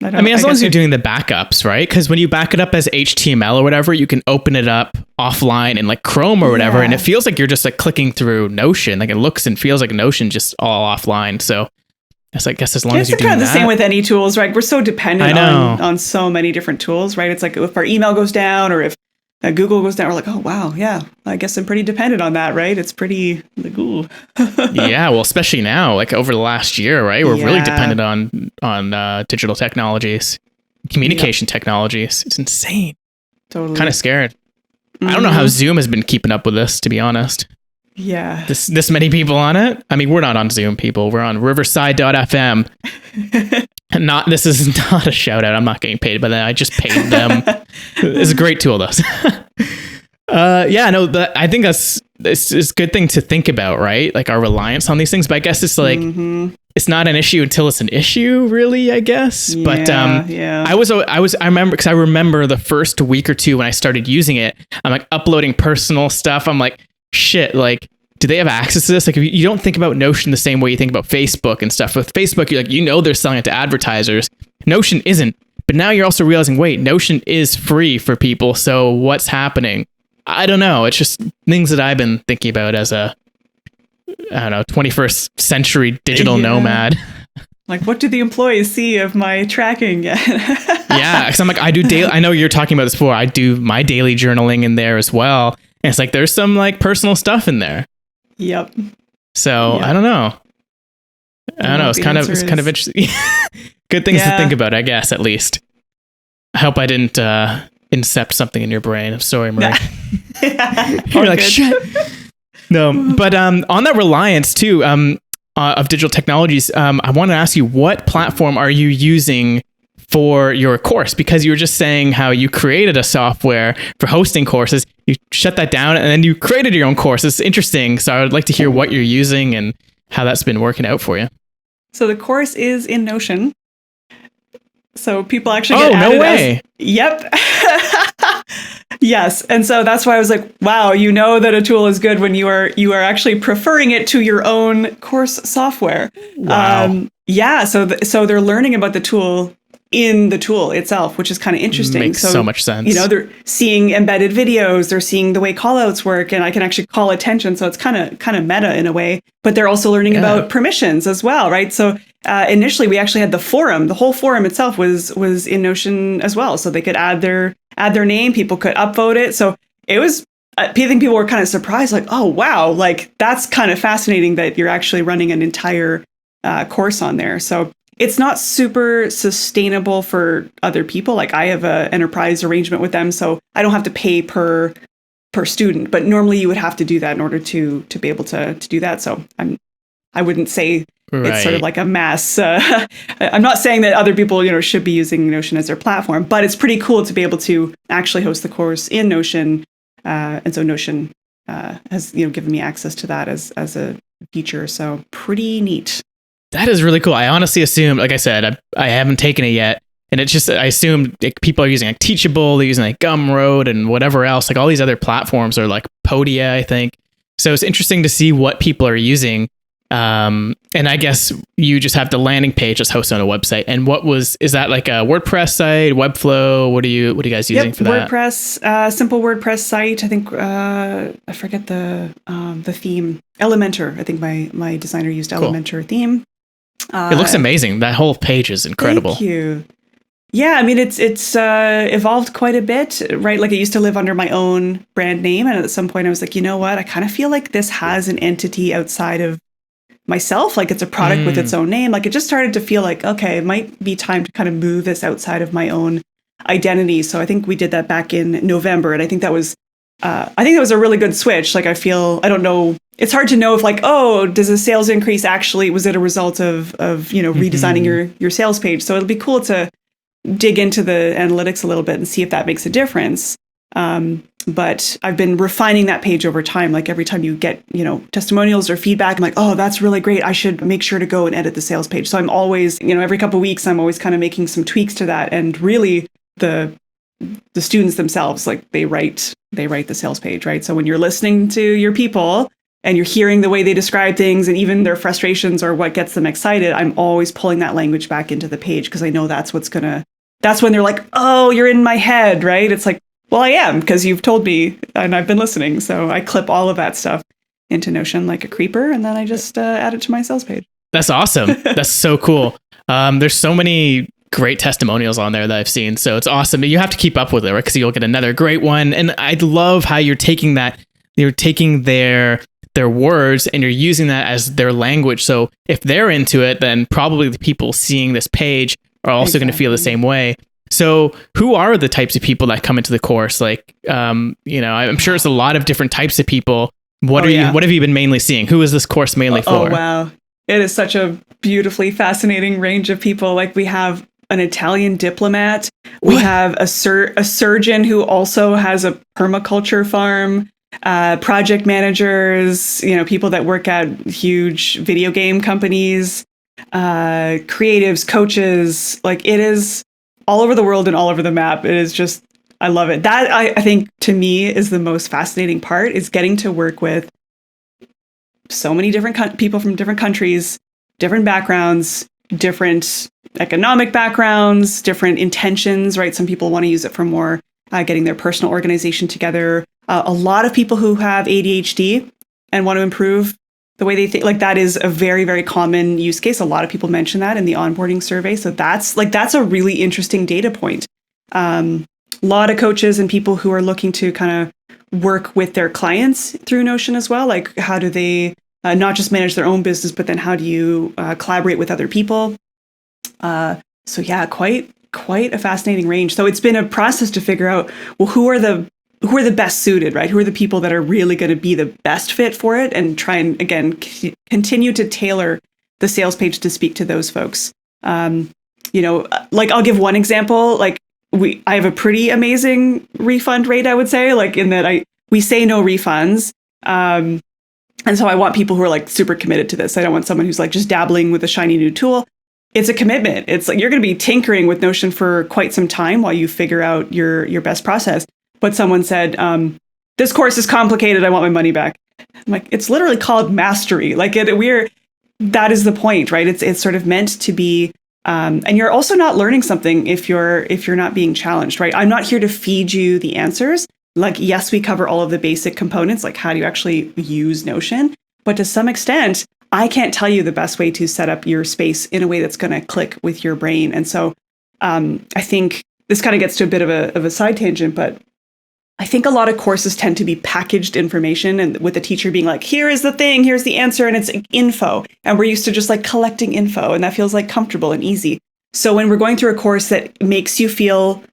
long as you're doing the backups, right? Because when you back it up as HTML or whatever, you can open it up offline in Chrome or whatever. And it feels like you're just clicking through Notion. It looks and feels like Notion just all offline. So I guess as long as you're doing that. It's kind of the same with any tools, right? We're so dependent on so many different tools, right? It's like if our email goes down or if Google goes down, we're like, oh, wow, yeah, I guess I'm pretty dependent on that, right? It's pretty, ooh. Yeah, well, especially now, over the last year, right? We're really dependent on digital technologies, communication technologies. It's insane. Totally. Kind of scared. I don't know how Zoom has been keeping up with this, to be honest. Yeah. This many people on it. I mean, we're not on Zoom, people. We're on riverside.fm. And this is not a shout out. I'm not getting paid by that. I just paid them. It's a great tool, though. I think it's a good thing to think about, right? Like our reliance on these things. But I guess it's like, it's not an issue until it's an issue, really, I guess. Yeah, but I remember the first week or two when I started using it, I'm like uploading personal stuff. I'm like, shit, like, do they have access to this? Like, if you don't think about Notion the same way you think about Facebook and stuff. With Facebook, you're like, they're selling it to advertisers. Notion isn't. But now you're also realizing, wait, Notion is free for people. So what's happening? I don't know. It's just things that I've been thinking about as a, 21st century digital nomad. Like, what do the employees see of my tracking? Yeah, because I'm like, I know you're talking about this before. I do my daily journaling in there as well. And it's like, there's some like personal stuff in there. Yep. So I don't know. It's kind of interesting. Good things to think about, I guess, at least. I hope I didn't incept something in your brain. I'm sorry, Marie. You're like, shit. No, but on that reliance too of digital technologies, I want to ask you, what platform are you using for your course? Because you were just saying how you created a software for hosting courses. You shut that down and then you created your own course. It's interesting. So I would like to hear what you're using and how that's been working out for you. So the course is in Notion. So people actually get added. No way. Yep. Yes. And so that's why I was like, wow, that a tool is good when you are actually preferring it to your own course software. Wow. So they're learning about the tool in the tool itself, which is kind of interesting. Makes so much sense. They're seeing embedded videos, they're seeing the way callouts work, and I can actually call attention. So it's kind of meta in a way, but they're also learning about permissions as well, right? So initially we actually had the forum. The whole forum itself was in Notion as well. So they could add their name, people could upvote it. So it was, I think people were kind of surprised, like, oh, wow, like that's kind of fascinating that you're actually running an entire course on there. So it's not super sustainable for other people. Like I have an enterprise arrangement with them, so I don't have to pay per student. But normally you would have to do that in order to be able to do that. So I wouldn't say it's sort of like a mass. I'm not saying that other people should be using Notion as their platform, but it's pretty cool to be able to actually host the course in Notion. And so Notion has given me access to that as a feature. So pretty neat. That is really cool. I honestly assumed, like I said, I haven't taken it yet. And it's just, I assumed like, people are using like Teachable, they're using like Gumroad and whatever else. Like all these other platforms are like Podia, I think. So it's interesting to see what people are using. And I guess you just have the landing page that's hosted on a website. And is that like a WordPress site, Webflow? What are you guys using for that? WordPress, simple WordPress site. I think, I forget the theme. Elementor. I think my designer used Elementor theme. It looks amazing. That whole page is incredible. Thank you. Yeah, I mean, it's evolved quite a bit, right? Like I used to live under my own brand name. And at some point I was like, you know what? I kind of feel like this has an entity outside of myself. Like it's a product with its own name. Like it just started to feel like, okay, it might be time to kind of move this outside of my own identity. So I think we did that back in November. And I think that was a really good switch. Like I don't know. It's hard to know if like, oh, does a sales increase actually, was it a result of redesigning your sales page? So it'll be cool to dig into the analytics a little bit and see if that makes a difference. But I've been refining that page over time. Like every time you get, testimonials or feedback, I'm like, oh, that's really great. I should make sure to go and edit the sales page. So I'm always, every couple of weeks, I'm always kind of making some tweaks to that. And really the students themselves, like they write the sales page, right? So when you're listening to your people and you're hearing the way they describe things and even their frustrations or what gets them excited, I'm always pulling that language back into the page because I know that's when they're like, oh, you're in my head, right? It's like, well, I am because you've told me and I've been listening. So I clip all of that stuff into Notion like a creeper and then I just add it to my sales page. That's awesome. That's so cool. There's so many great testimonials on there that I've seen. So it's awesome. You have to keep up with it, right? Because you'll get another great one. And I love how you're taking their words and you're using that as their language. So if they're into it, then probably the people seeing this page are also going to feel the same way. So who are the types of people that come into the course? Like, I'm sure it's a lot of different types of people. What have you been mainly seeing? Who is this course mainly for? Oh, wow. It is such a beautifully fascinating range of people. Like, we have an Italian diplomat. We have a surgeon who also has a permaculture farm, project managers, people that work at huge video game companies, creatives, coaches. Like, it is all over the world and all over the map. It is just, I love it. That I think to me is the most fascinating part, is getting to work with so many different people from different countries, different backgrounds, different economic backgrounds, different intentions, right? Some people want to use it for more getting their personal organization together. A lot of people who have ADHD and want to improve the way they think, like, that is a very, very common use case. A lot of people mention that in the onboarding survey. So that's a really interesting data point. A lot of coaches and people who are looking to kind of work with their clients through Notion as well. Like, how do they not just manage their own business, but then how do you collaborate with other people? So yeah, quite a fascinating range. So it's been a process to figure out, well, who are the best suited, right? Who are the people that are really going to be the best fit for it, and try and, again, continue to tailor the sales page to speak to those folks. Like, I'll give one example. Like, I have a pretty amazing refund rate, I would say, like, in that we say no refunds. And so I want people who are like super committed to this. I don't want someone who's like just dabbling with a shiny new tool. It's a commitment. It's like, you're going to be tinkering with Notion for quite some time while you figure out your best process. But someone said, this course is complicated. I want my money back. I'm like, it's literally called mastery. Like, that is the point, right? It's sort of meant to be, and you're also not learning something if you're not being challenged, right? I'm not here to feed you the answers. Like, yes, we cover all of the basic components, like how do you actually use Notion? But to some extent, I can't tell you the best way to set up your space in a way that's going to click with your brain. And so I think this kind of gets to a bit of a side tangent, but I think a lot of courses tend to be packaged information, and with the teacher being like, here is the thing, here's the answer, and it's info. And we're used to just like collecting info, and that feels like comfortable and easy. So when we're going through a course that makes you feel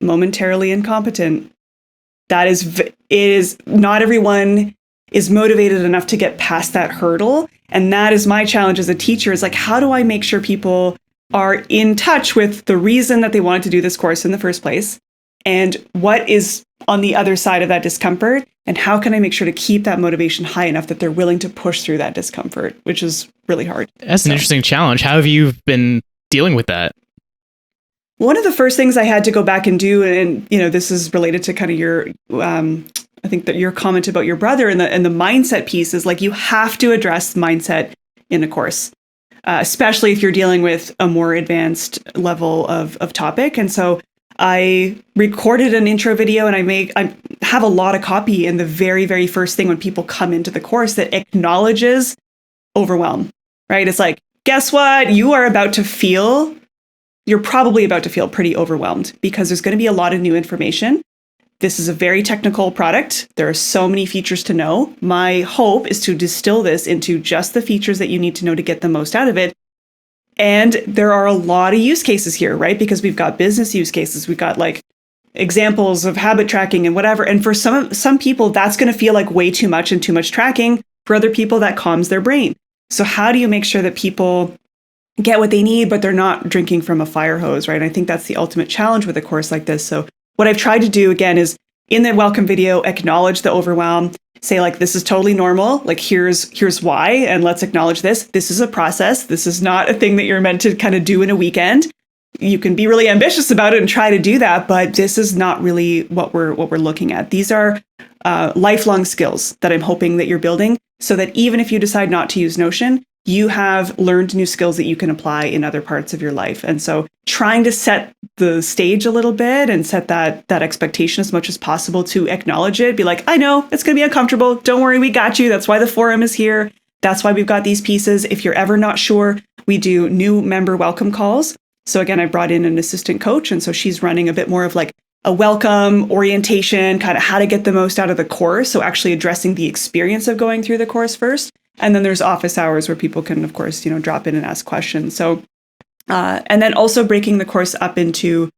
momentarily incompetent, is not everyone is motivated enough to get past that hurdle. And that is my challenge as a teacher, is like, how do I make sure people are in touch with the reason that they wanted to do this course in the first place? And what is on the other side of that discomfort? And how can I make sure to keep that motivation high enough that they're willing to push through that discomfort, which is really hard. That's an interesting challenge. How have you been dealing with that? One of the first things I had to go back and do, and this is related to kind of your, I think that your comment about your brother and the mindset piece, is like, you have to address mindset in a course, especially if you're dealing with a more advanced level of topic. And so I recorded an intro video, and I have a lot of copy in the very, very first thing when people come into the course that acknowledges overwhelm, right? It's like, guess what? You're probably about to feel pretty overwhelmed, because there's going to be a lot of new information. This is a very technical product. There are so many features to know. My hope is to distill this into just the features that you need to know to get the most out of it. And there are a lot of use cases here, right? Because we've got business use cases. We've got like examples of habit tracking and whatever. And for some people, that's going to feel like way too much and too much tracking. For other people, that calms their brain. So how do you make sure that people get what they need, but they're not drinking from a fire hose, right? I think that's the ultimate challenge with a course like this. So what I've tried to do, again, is in the welcome video, acknowledge the overwhelm, say like, this is totally normal. Like, here's why, and let's acknowledge this. This is a process. This is not a thing that you're meant to kind of do in a weekend. You can be really ambitious about it and try to do that, but this is not really what we're looking at. These are lifelong skills that I'm hoping that you're building, so that even if you decide not to use Notion, you have learned new skills that you can apply in other parts of your life. And so trying to set the stage a little bit and set that expectation as much as possible to acknowledge it, be like, I know it's going to be uncomfortable. Don't worry, we got you. That's why the forum is here. That's why we've got these pieces. If you're ever not sure, we do new member welcome calls. So again, I brought in an assistant coach. And so she's running a bit more of like a welcome orientation, kind of how to get the most out of the course. So actually addressing the experience of going through the course first. And then there's office hours where people can, of course, drop in and ask questions. So, and then also breaking the course up into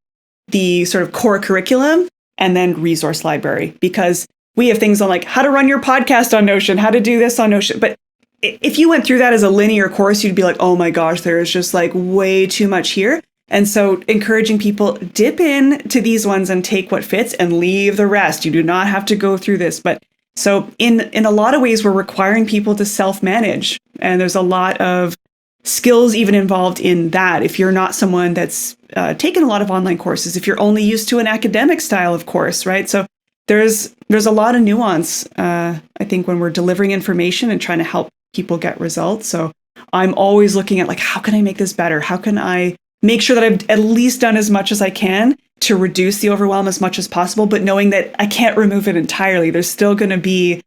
the sort of core curriculum, and then resource library, because we have things on like how to run your podcast on Notion, how to do this on Notion. But if you went through that as a linear course, you'd be like, oh my gosh, there is just like way too much here. And so encouraging people, dip in to these ones and take what fits and leave the rest. You do not have to go through this. But so in a lot of ways, we're requiring people to self-manage. And there's a lot of skills even involved in that. If you're not someone that's taken a lot of online courses, if you're only used to an academic style of course, right? So there's a lot of nuance, I think, when we're delivering information and trying to help people get results. So I'm always looking at like, how can I make this better? How can I make sure that I've at least done as much as I can to reduce the overwhelm as much as possible, but knowing that I can't remove it entirely. There's still going to be,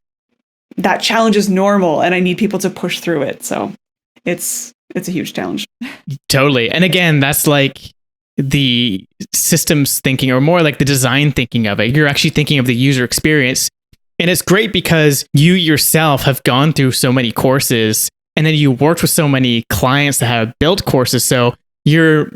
that challenge is normal and I need people to push through it. So it's a huge challenge. Totally. And again, that's like the systems thinking, or more like the design thinking of it. You're actually thinking of the user experience. And it's great because you yourself have gone through so many courses, and then you worked with so many clients that have built courses. So you're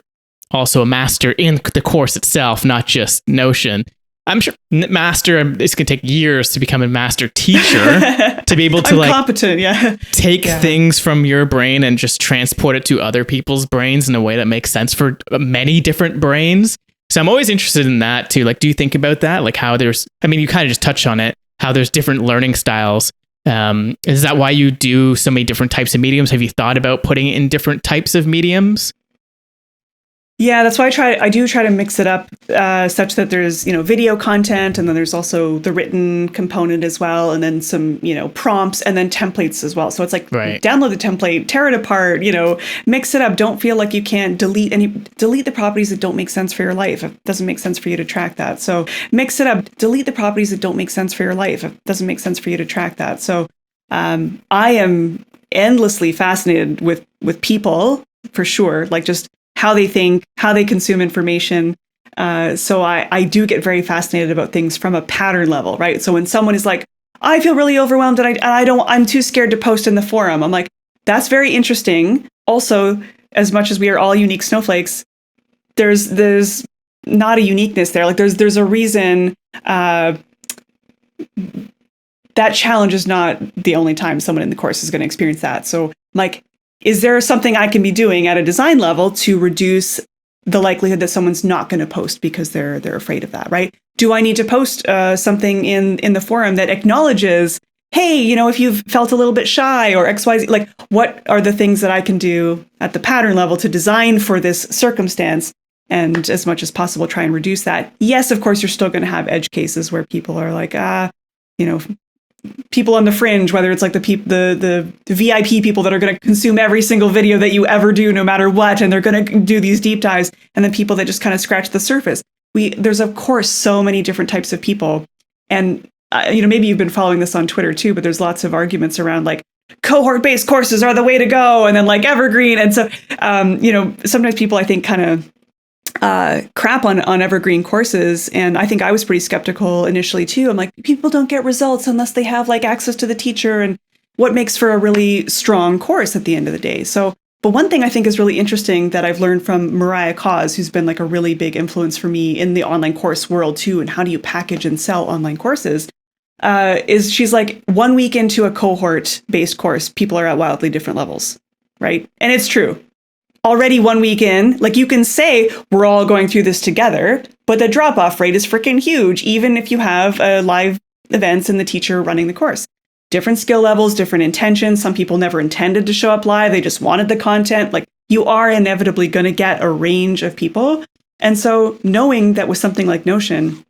also a master in the course itself, not just Notion. I'm sure master, it's going to take years to become a master teacher to be able to like competent, take things from your brain and just transport it to other people's brains in a way that makes sense for many different brains. So I'm always interested in that too. Like, do you think about that? Like how there's, I mean, you kind of just touched on it, how there's different learning styles. Is that why you do so many different types of mediums? Have you thought about putting it in different types of mediums? Yeah, that's why I do try to mix it up such that there's, video content, and then there's also the written component as well, and then some, prompts, and then templates as well. So it's like, download the template, tear it apart, mix it up. Don't feel like you can't delete the properties that don't make sense for your life. It doesn't make sense for you to track that. So mix it up, delete the properties that don't make sense for your life. It doesn't make sense for you to track that. So I am endlessly fascinated with people, for sure, like just how they think, how they consume information. So I do get very fascinated about things from a pattern level, right? So when someone is like, I feel really overwhelmed and I'm too scared to post in the forum. I'm like, that's very interesting. Also, as much as we are all unique snowflakes, there's not a uniqueness there. Like there's a reason that challenge is not the only time someone in the course is going to experience that. So like, is there something I can be doing at a design level to reduce the likelihood that someone's not going to post because they're afraid of that, right? Do I need to post something in the forum that acknowledges, hey, if you've felt a little bit shy or XYZ, like what are the things that I can do at the pattern level to design for this circumstance, and as much as possible try and reduce that? Yes, of course, you're still going to have edge cases where people are like, people on the fringe, whether it's like the VIP people that are going to consume every single video that you ever do, no matter what, and they're going to do these deep dives, and then people that just kind of scratch the surface. There's of course so many different types of people, and maybe you've been following this on Twitter too, but there's lots of arguments around like cohort-based courses are the way to go, and then like evergreen, and so sometimes people I think kind of crap on evergreen courses. And I think I was pretty skeptical initially too. I'm like, people don't get results unless they have like access to the teacher, and what makes for a really strong course at the end of the day. So, but one thing I think is really interesting that I've learned from Mariah Cause, who's been like a really big influence for me in the online course world too, and how do you package and sell online courses, is she's like 1 week into a cohort-based course, people are at wildly different levels, right? And it's true. Already 1 week in, like you can say, we're all going through this together, but the drop-off rate is freaking huge, even if you have live events and the teacher running the course. Different skill levels, different intentions. Some people never intended to show up live. They just wanted the content. Like you are inevitably going to get a range of people. And so knowing that with something like Notion,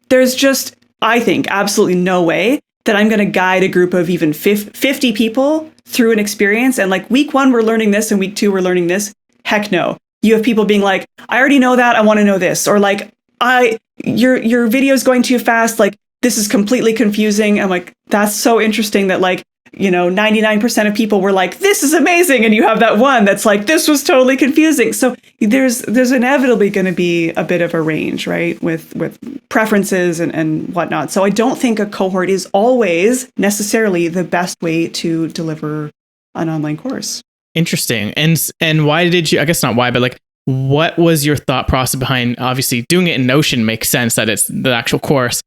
there's just, I think, absolutely no way that I'm going to guide a group of even 50 people through an experience. And like week 1, we're learning this, and week 2, we're learning this. Heck no. You have people being like, I already know that. I want to know this. Or like, your video is going too fast. Like, this is completely confusing. I'm like, that's so interesting that like, 99% of people were like, this is amazing. And you have that one that's like, this was totally confusing. So there's inevitably going to be a bit of a range, right? With preferences and whatnot. So I don't think a cohort is always necessarily the best way to deliver an online course. Interesting. And why did you, I guess not why, but like, what was your thought process behind, obviously doing it in Notion makes sense that it's the actual course,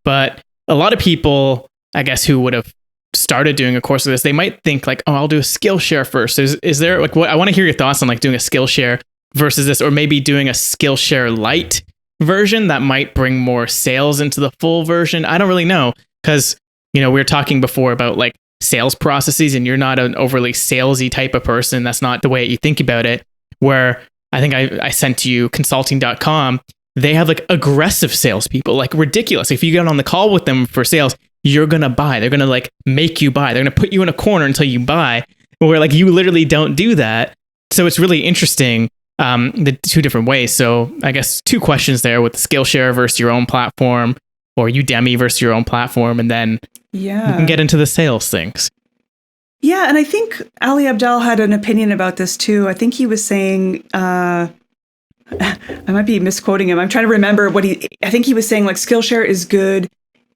but a lot of people, I guess, who would have started doing a course of this, they might think like, oh, I'll do a Skillshare first. Is there like, what, I want to hear your thoughts on like doing a Skillshare versus this, or maybe doing a Skillshare Lite version that might bring more sales into the full version. I don't really know, because, we were talking before about like sales processes, and you're not an overly salesy type of person. That's not the way you think about it. Where I think I sent to you consulting.com, they have like aggressive salespeople, like ridiculous. If you get on the call with them for sales, you're going to buy. They're going to like make you buy. They're going to put you in a corner until you buy, where like you literally don't do that. So it's really interesting, the two different ways. So I guess two questions there with Skillshare versus your own platform, or Udemy versus your own platform. And then you can get into the sales things. Yeah. And I think Ali Abdal had an opinion about this too. I think he was saying, I might be misquoting him. I'm trying to remember I think he was saying like Skillshare is good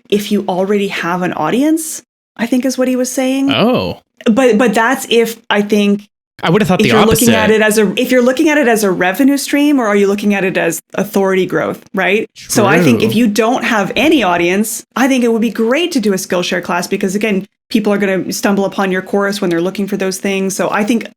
if you already have an audience, I think is what he was saying. Oh. But that's if I would have thought the opposite. If you're looking at it as a revenue stream, or are you looking at it as authority growth, right? True. So I think if you don't have any audience, I think it would be great to do a Skillshare class, because again, people are going to stumble upon your course when they're looking for those things. So I think,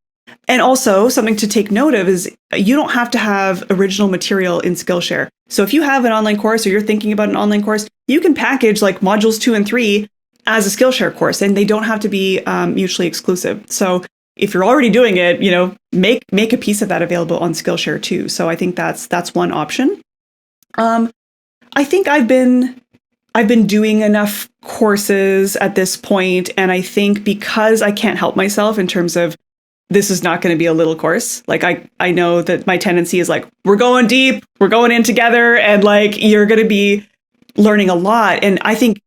and also something to take note of is you don't have to have original material in Skillshare. So if you have an online course, or you're thinking about an online course, you can package like modules 2 and 3 as a Skillshare course, and they don't have to be mutually exclusive. So if you're already doing it, make a piece of that available on Skillshare too. So I think that's one option. I think I've been doing enough courses at this point, and I think because I can't help myself in terms of this is not going to be a little course. Like I know that my tendency is like, we're going deep, we're going in together, and like you're going to be learning a lot. And I think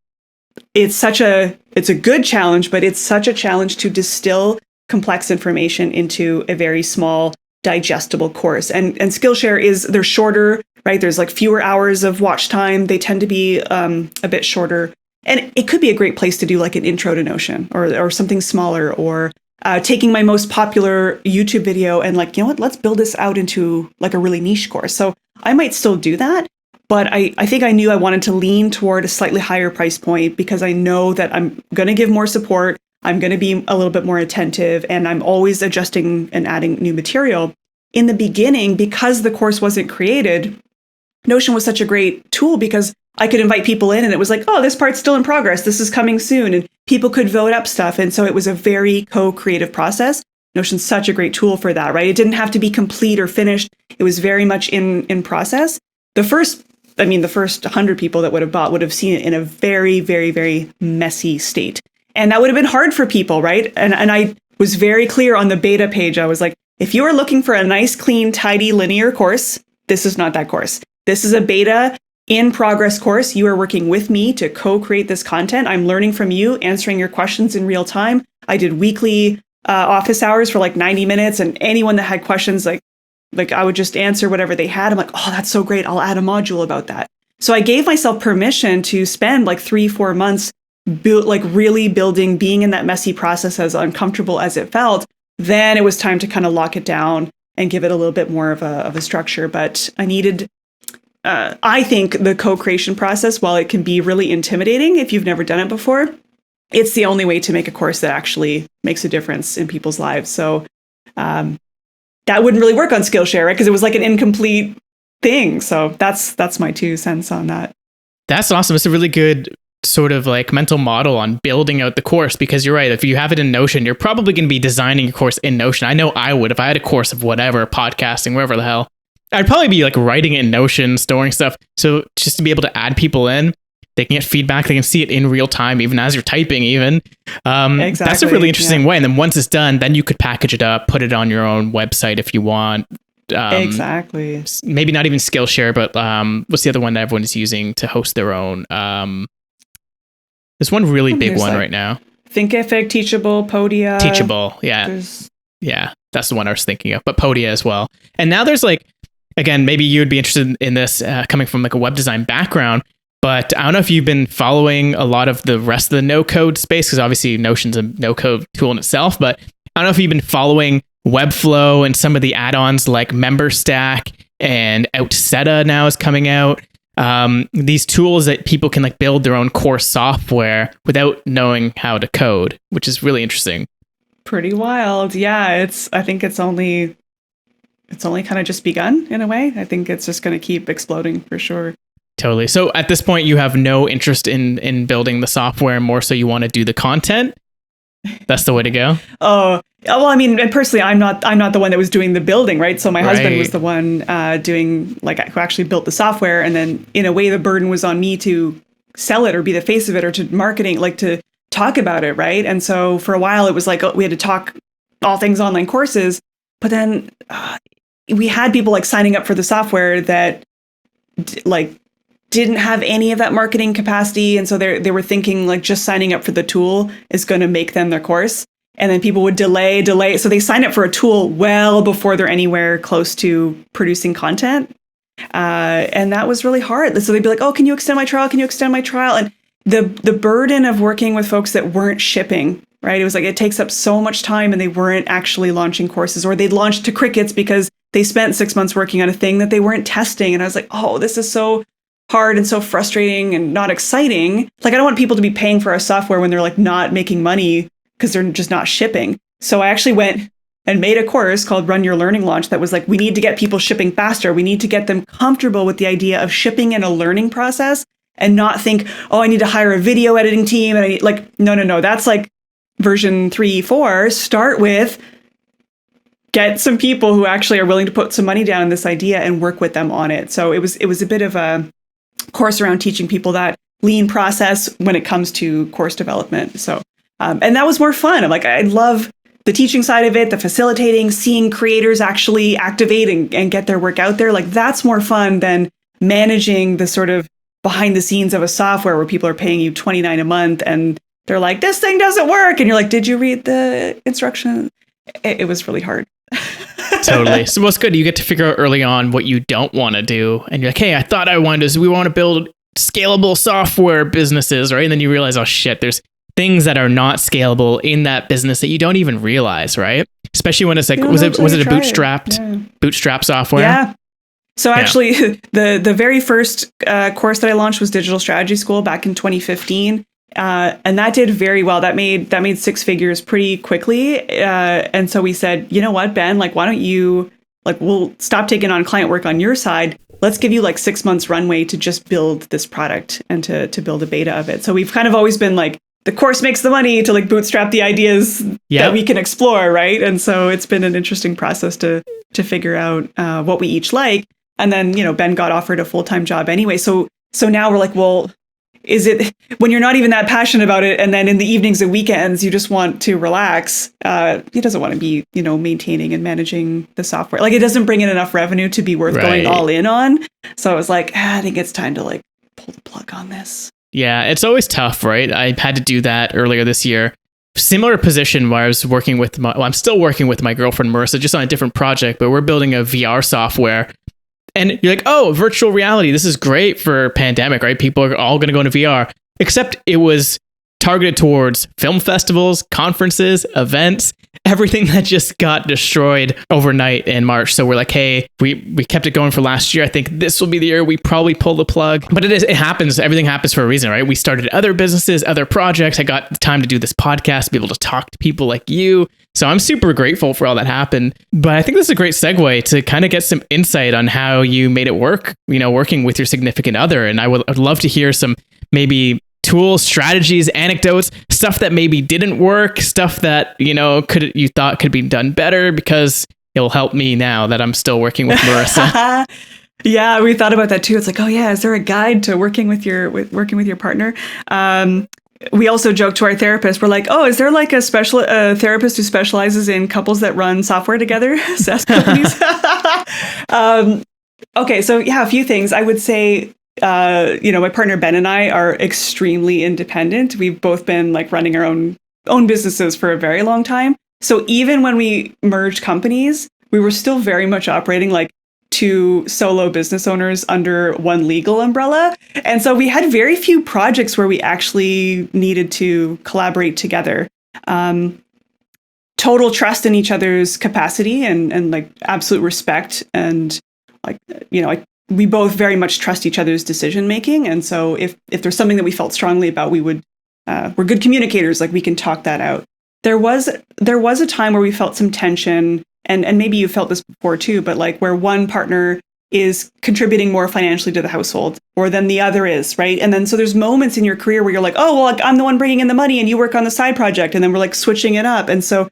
it's a good challenge, but it's such a challenge to distill complex information into a very small, digestible course. And Skillshare they're shorter, right? There's like fewer hours of watch time. They tend to be a bit shorter. And it could be a great place to do like an intro to Notion, or something smaller, or taking my most popular YouTube video and like, let's build this out into like a really niche course. So I might still do that. But I think I knew I wanted to lean toward a slightly higher price point, because I know that I'm going to give more support. I'm going to be a little bit more attentive, and I'm always adjusting and adding new material. In the beginning, because the course wasn't created, Notion was such a great tool because I could invite people in and it was like, oh, this part's still in progress. This is coming soon. And people could vote up stuff. And so it was a very co-creative process. Notion's such a great tool for that, right? It didn't have to be complete or finished. It was very much in process. The first 100 people that would have bought would have seen it in a very, very, very messy state. And that would have been hard for people, right? And I was very clear on the beta page. I was like, if you are looking for a nice, clean, tidy, linear course, this is not that course. This is a beta in progress course. You are working with me to co-create this content. I'm learning from you, answering your questions in real time. I did weekly office hours for like 90 minutes, and anyone that had questions, like I would just answer whatever they had. I'm like, oh, that's so great. I'll add a module about that. So I gave myself permission to spend like 3-4 months really building, being in that messy process, as uncomfortable as it felt. Then it was time to kind of lock it down and give it a little bit more of a structure. But I needed, I think the co-creation process, while it can be really intimidating if you've never done it before, it's the only way to make a course that actually makes a difference in people's lives. So that wouldn't really work on Skillshare, right? Because it was like an incomplete thing. So that's my 2 cents on that. That's awesome. It's a really good sort of like mental model on building out the course, because you're right. If you have it in Notion, you're probably going to be designing your course in Notion. I know I would, if I had a course of whatever, podcasting, wherever the hell, I'd probably be like writing it in Notion, storing stuff. So just to be able to add people in, they can get feedback. They can see it in real time, even as you're typing even. Exactly. That's a really interesting way. And then once it's done, then you could package it up, put it on your own website if you want. Exactly. Maybe not even Skillshare, but what's the other one that everyone is using to host their own? There's one really big one right now. Thinkific, Teachable, Podia. Teachable, yeah. Yeah, that's the one I was thinking of, but Podia as well. And now there's like, again, maybe you would be interested in this coming from like a web design background, but I don't know if you've been following a lot of the rest of the no-code space, because obviously Notion's a no-code tool in itself, but I don't know if you've been following Webflow and some of the add-ons like MemberStack and Outseta now is coming out. These tools that people can like build their own course software without knowing how to code, which is really interesting. Pretty wild. Yeah, I think it's only kind of just begun in a way. I think it's just going to keep exploding for sure. Totally. So at this point, you have no interest in building the software, more so you want to do the content. That's the way to go. Oh, well, I mean, and personally, I'm not the one that was doing the building, right? So my husband was the one doing, like, who actually built the software. And then in a way, the burden was on me to sell it or be the face of it or to marketing, like to talk about it, right? And so for a while, it was like, we had to talk all things online courses. But then we had people like signing up for the software that didn't have any of that marketing capacity. And so they were thinking like just signing up for the tool is going to make them their course. And then people would delay. So they sign up for a tool well before they're anywhere close to producing content. And that was really hard. So they'd be like, oh, can you extend my trial? Can you extend my trial? And the burden of working with folks that weren't shipping, right? It was like, it takes up so much time and they weren't actually launching courses, or they'd launched to crickets because they spent 6 months working on a thing that they weren't testing. And I was like, oh, this is so hard and so frustrating and not exciting. Like, I don't want people to be paying for our software when they're like not making money because they're just not shipping. So I actually went and made a course called Run Your Learning Launch that was like, we need to get people shipping faster. We need to get them comfortable with the idea of shipping in a learning process and not think, oh, I need to hire a video editing team. And I need, like, no. That's like version 3, 4. Start with get some people who actually are willing to put some money down in this idea and work with them on it. So it was a bit of a course around teaching people that lean process when it comes to course development. So, and that was more fun. I'm like, I love the teaching side of it, the facilitating, seeing creators actually activate and get their work out there. Like, that's more fun than managing the sort of behind the scenes of a software where people are paying you $29 a month and they're like, this thing doesn't work. And you're like, did you read the instructions? It was really hard. Totally. So what's good, you get to figure out early on what you don't want to do. And you're like, hey, I thought we want to build scalable software businesses, right? And then you realize, oh shit, there's things that are not scalable in that business that you don't even realize, right? Especially when it's like, was it a bootstrap software? Yeah. So actually, the very first course that I launched was Digital Strategy School back in 2015. And that did very well. That made 6 figures pretty quickly. And so we said, you know what, Ben, like, why don't you, like, we'll stop taking on client work on your side. Let's give you like 6 months runway to just build this product and to build a beta of it. So we've kind of always been like, the course makes the money to like bootstrap the ideas that we can explore, right? And so it's been an interesting process to figure out what we each like. And then, you know, Ben got offered a full-time job anyway. So now we're like, well, is it when you're not even that passionate about it, and then in the evenings and weekends you just want to relax? He doesn't want to be, you know, maintaining and managing the software. Like, it doesn't bring in enough revenue to be worth going all in on. So I was like, I think it's time to like pull the plug on this. Yeah, it's always tough, right? I had to do that earlier this year. Similar position where I was working with I'm still working with my girlfriend Marissa, just on a different project, but we're building a VR software. And you're like, oh, virtual reality, this is great for pandemic, right? People are all going to go into VR, except it was targeted towards film festivals, conferences, events, everything that just got destroyed overnight in March. So we're like, hey, we kept it going for last year. I think this will be the year we probably pull the plug. But it happens. Everything happens for a reason, right? We started other businesses, other projects. I got the time to do this podcast, be able to talk to people like you. So I'm super grateful for all that happened. But I think this is a great segue to kind of get some insight on how you made it work, you know, working with your significant other. And I'd love to hear some maybe tools, strategies, anecdotes, stuff that maybe didn't work, stuff that, you know, you thought could be done better, because it will help me now that I'm still working with Marissa. Yeah, we thought about that too. It's like, oh yeah, is there a guide to working with your partner? We also joke to our therapist. We're like, oh, is there like a therapist who specializes in couples that run software together, SaaS companies? Okay, so yeah, a few things. I would say, you know, my partner Ben and I are extremely independent. We've both been like running our own businesses for a very long time. So even when we merged companies, we were still very much operating like 2 solo business owners under one legal umbrella. And so we had very few projects where we actually needed to collaborate together. total trust in each other's capacity and like absolute respect. And like, we both very much trust each other's decision making. And so if there's something that we felt strongly about, we're good communicators. Like we can talk that out. There was a time where we felt some tension, and maybe you felt this before too, but like where one partner is contributing more financially to the household or than the other is, right? And then so there's moments in your career where you're like, oh, well, like, I'm the one bringing in the money and you work on the side project, and then we're like switching it up. And so,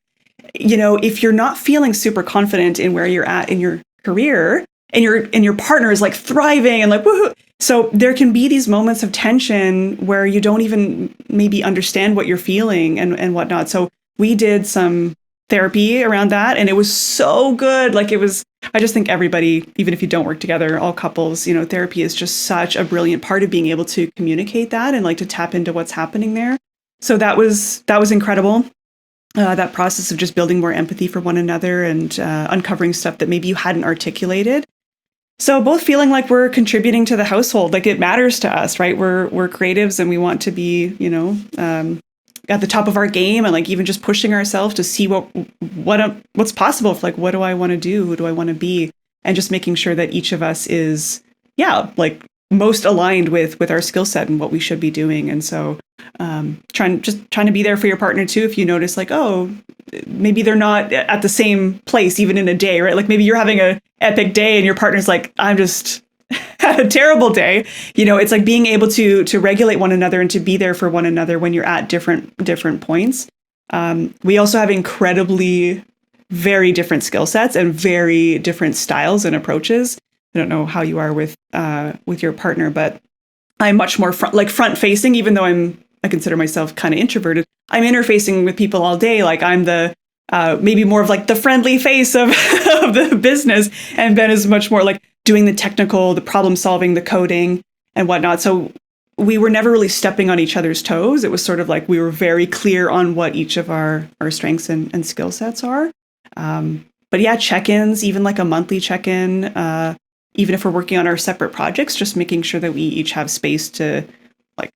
if you're not feeling super confident in where you're at in your career, and your partner is like thriving and like woohoo, so there can be these moments of tension where you don't even maybe understand what you're feeling and whatnot. So we did some therapy around that, and it was so good. Like I just think everybody, even if you don't work together, all couples, therapy is just such a brilliant part of being able to communicate that and like to tap into what's happening there. So that was incredible. That process of just building more empathy for one another and uncovering stuff that maybe you hadn't articulated. So both feeling like we're contributing to the household, like it matters to us, right? We're creatives and we want to be, at the top of our game, and like even just pushing ourselves to see what's possible. For like, what do I want to do? Who do I want to be? And just making sure that each of us is, like most aligned with our skill set and what we should be doing. And so trying to be there for your partner too. If you notice like, oh, maybe they're not at the same place, even in a day, right? Like maybe you're having an epic day and your partner's like, I'm just had a terrible day. It's like being able to regulate one another and to be there for one another when you're at different points. We also have incredibly very different skill sets and very different styles and approaches. I don't know how you are with your partner, but I'm much more front facing, even though I consider myself kind of introverted. I'm interfacing with people all day. Like I'm the maybe more of like the friendly face of of the business, and Ben is much more like doing the technical, the problem solving, the coding and whatnot. So we were never really stepping on each other's toes. It was sort of like we were very clear on what each of our strengths and skill sets are. But yeah, check-ins, even like a monthly check-in, even if we're working on our separate projects, just making sure that we each have space to like,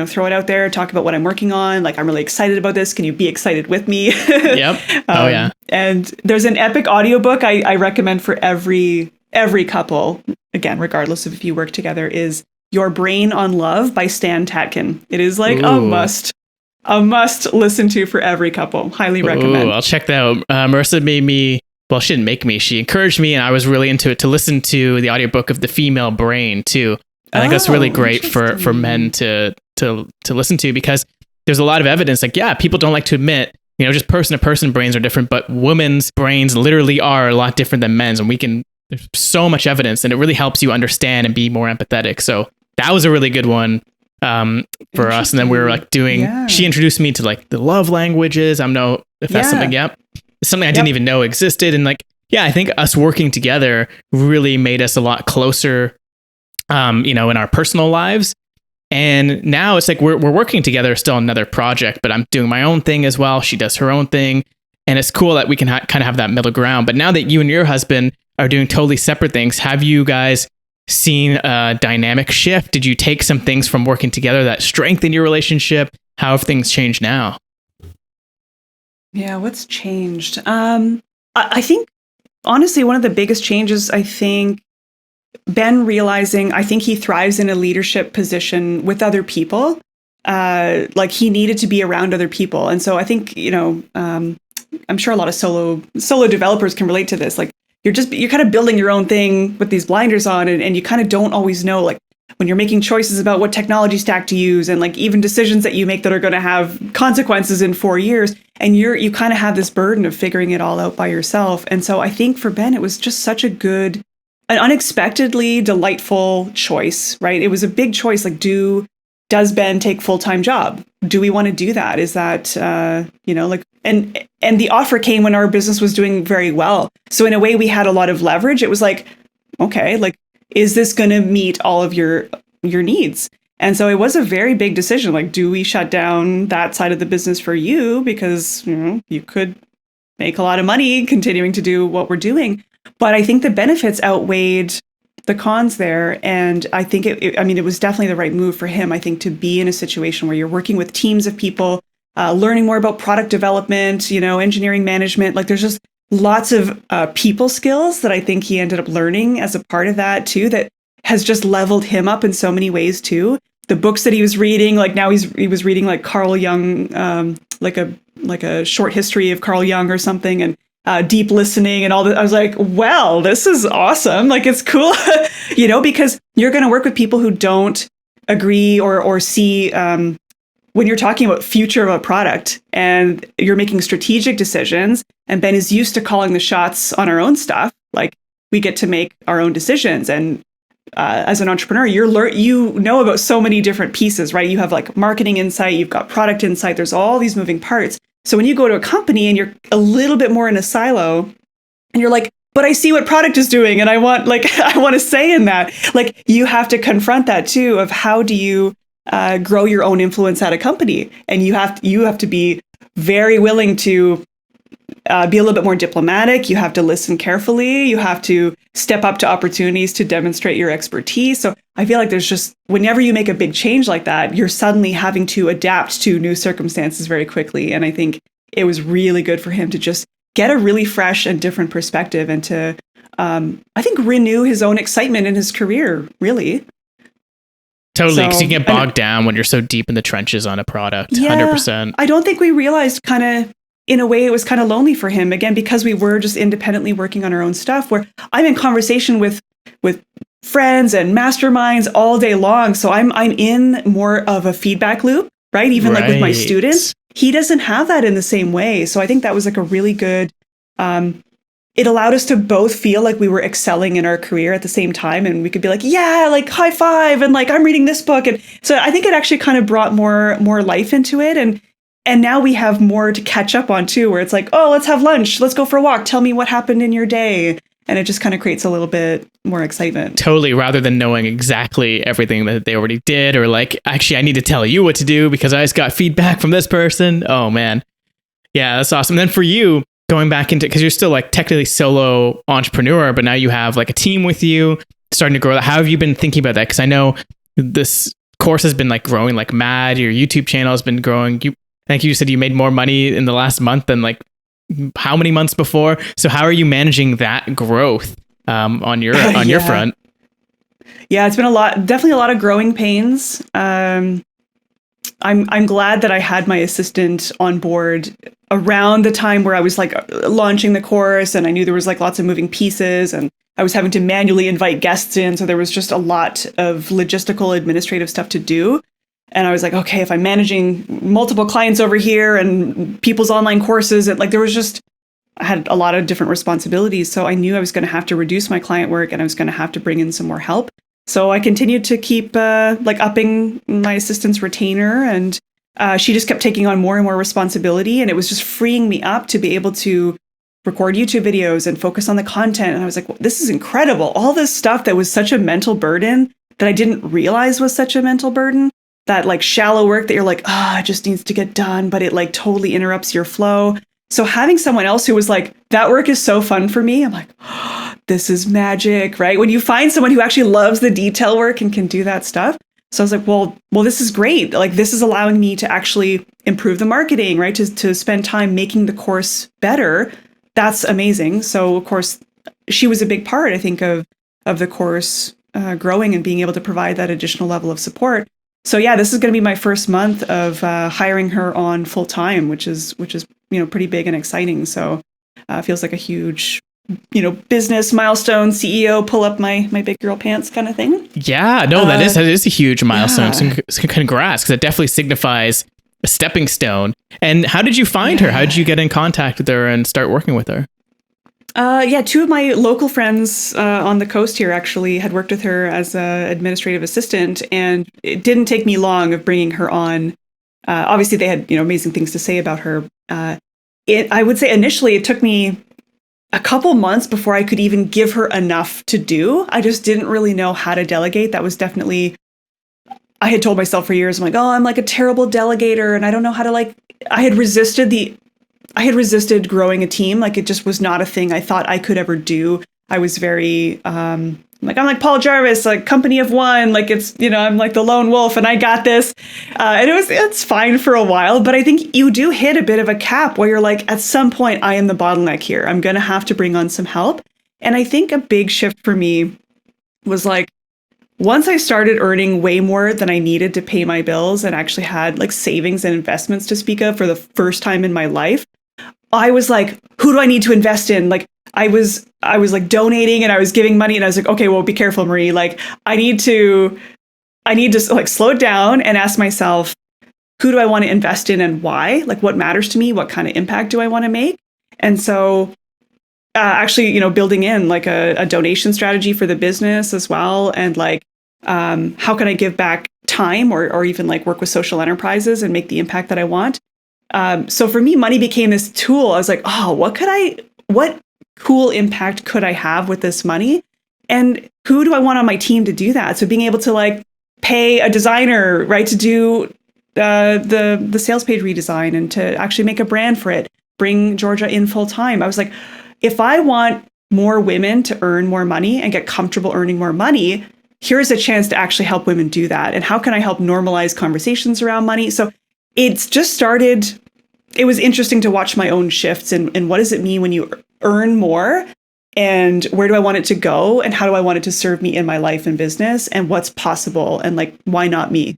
throw it out there, talk about what I'm working on. Like, I'm really excited about this. Can you be excited with me? Yep. Oh yeah. And there's an epic audiobook I recommend for every couple, again, regardless of if you work together, is Your Brain on Love by Stan Tatkin. It is like a must listen to for every couple. Highly recommend. I'll check that out. Marissa made me, well, she didn't make me, she encouraged me, and I was really into it, to listen to the audiobook of The Female Brain too. I think that's really great for men to listen to, because there's a lot of evidence, like, yeah, people don't like to admit, just person to person brains are different, but women's brains literally are a lot different than men's, and there's so much evidence, and it really helps you understand and be more empathetic. So that was a really good one for us. And then we were like she introduced me to like the love languages. I don't know if that's something, it's something I didn't even know existed. And like, I think us working together really made us a lot closer, in our personal lives. And now it's like we're working together still on another project, but I'm doing my own thing as well. She does her own thing. And it's cool that we can kind of have that middle ground. But now that you and your husband are doing totally separate things, have you guys seen a dynamic shift? Did you take some things from working together that strengthened your relationship? How have things changed now? Yeah, what's changed? I think, honestly, one of the biggest changes, I think, Ben realizing, I think he thrives in a leadership position with other people. Like he needed to be around other people. And so I think, I'm sure a lot of solo developers can relate to this. Like you're kind of building your own thing with these blinders on, and you kind of don't always know, like when you're making choices about what technology stack to use, and like even decisions that you make that are going to have consequences in 4 years, and you kind of have this burden of figuring it all out by yourself. And so I think for Ben, it was just such an unexpectedly delightful choice, right? It was a big choice. Like, does Ben take full-time job? Do we want to do that? Is that, and the offer came when our business was doing very well. So in a way we had a lot of leverage. It was like, okay, like, is this going to meet all of your needs? And so it was a very big decision. Like, do we shut down that side of the business for you? Because, you could make a lot of money continuing to do what we're doing. But I think the benefits outweighed the cons there. And I think it was definitely the right move for him, I think, to be in a situation where you're working with teams of people learning more about product development, engineering management. Like there's just lots of people skills that I think he ended up learning as a part of that too, that has just leveled him up in so many ways too. The books that he was reading, like now he was reading like Carl Jung, like a short history of Carl Jung or something, and deep listening and all that. I was like, well, this is awesome. Like it's cool, because you're going to work with people who don't agree or see when you're talking about future of a product and you're making strategic decisions. And Ben is used to calling the shots on our own stuff. Like we get to make our own decisions. And as an entrepreneur, you know about so many different pieces, right? You have like marketing insight, you've got product insight. There's all these moving parts. So when you go to a company and you're a little bit more in a silo and you're like, but I see what product is doing and I want to say in that, like you have to confront that too of how do you grow your own influence at a company. And you have to be very willing to be a little bit more diplomatic. You have to listen carefully. You have to step up to opportunities to demonstrate your expertise. So I feel like there's just, whenever you make a big change like that, you're suddenly having to adapt to new circumstances very quickly. And I think it was really good for him to just get a really fresh and different perspective and to, I think, renew his own excitement in his career, really. Totally, because you get bogged down when you're so deep in the trenches on a product. Yeah, 100%. I don't think we realized kind of, in a way, it was kind of lonely for him, again, because we were just independently working on our own stuff, where I'm in conversation with friends and masterminds all day long. So I'm in more of a feedback loop, right? Even like with my students, he doesn't have that in the same way. So I think that was like a really good, it allowed us to both feel like we were excelling in our career at the same time. And we could be like, yeah, like high five. And like, I'm reading this book. And so I think it actually kind of brought more life into it. And now we have more to catch up on too, where it's like, oh, let's have lunch. Let's go for a walk. Tell me what happened in your day. And it just kind of creates a little bit more excitement. Totally. Rather than knowing exactly everything that they already did, or like, actually, I need to tell you what to do because I just got feedback from this person. Oh, man. Yeah, that's awesome. And then for you, going back into, because you're still like technically solo entrepreneur, but now you have like a team with you starting to grow. How have you been thinking about that? Because I know this course has been like growing like mad. Your YouTube channel has been growing. I think you said you made more money in the last month than like how many months before. So how are you managing that growth on your your front? Yeah, it's been definitely a lot of growing pains. I'm glad that I had my assistant on board around the time where I was like launching the course, and I knew there was like lots of moving pieces, and I was having to manually invite guests in. So there was just a lot of logistical administrative stuff to do. And I was like, okay, if I'm managing multiple clients over here and people's online courses, and like I had a lot of different responsibilities. So I knew I was going to have to reduce my client work and I was going to have to bring in some more help. So I continued to keep like upping my assistant's retainer, and she just kept taking on more and more responsibility. And it was just freeing me up to be able to record YouTube videos and focus on the content. And I was like, well, this is incredible. All this stuff that was such a mental burden that I didn't realize was such a mental burden. That like shallow work that you're like, it just needs to get done, but it like totally interrupts your flow. So having someone else who was like, that work is so fun for me. I'm like, this is magic, right? When you find someone who actually loves the detail work and can do that stuff. So I was like, well, this is great. Like this is allowing me to actually improve the marketing, right? To spend time making the course better. That's amazing. So of course, she was a big part, I think, of the course growing and being able to provide that additional level of support. So yeah, this is going to be my first month of hiring her on full time, which is pretty big and exciting. So it feels like a huge business milestone, CEO pull up my big girl pants kind of thing. Yeah, no, that is a huge milestone. Yeah. So congrats, because it definitely signifies a stepping stone. And how did you find her? How did you get in contact with her and start working with her? Two of my local friends on the coast here actually had worked with her as an administrative assistant, and it didn't take me long of bringing her on. Obviously, they had amazing things to say about her. I would say initially it took me a couple months before I could even give her enough to do. I just didn't really know how to delegate. That was definitely, I had told myself for years, I'm like, I'm like a terrible delegator, and I don't know how to I had resisted growing a team. Like it just was not a thing I thought I could ever do. I was very I'm like Paul Jarvis, like company of one, like it's, I'm like the lone wolf and I got this. And it's fine for a while, but I think you do hit a bit of a cap where you're like, at some point I am the bottleneck here. I'm going to have to bring on some help. And I think a big shift for me was like, once I started earning way more than I needed to pay my bills and actually had like savings and investments to speak of for the first time in my life, I was like, who do I need to invest in? Like I was like donating and I was giving money and I was like, okay, well, be careful, Marie. Like I need to like slow it down and ask myself, who do I want to invest in and why? Like what matters to me? What kind of impact do I want to make? And so actually, building in like a donation strategy for the business as well. And like, how can I give back time or even like work with social enterprises and make the impact that I want? So for me, money became this tool. I was like, oh, what cool impact could I have with this money? And who do I want on my team to do that? So being able to like pay a designer, right, to do the sales page redesign and to actually make a brand for it, bring Georgia in full time. I was like, if I want more women to earn more money and get comfortable earning more money, here's a chance to actually help women do that. And how can I help normalize conversations around money? So it's just started. It was interesting to watch my own shifts and what does it mean when you earn more and where do I want it to go and how do I want it to serve me in my life and business and what's possible and like, why not me?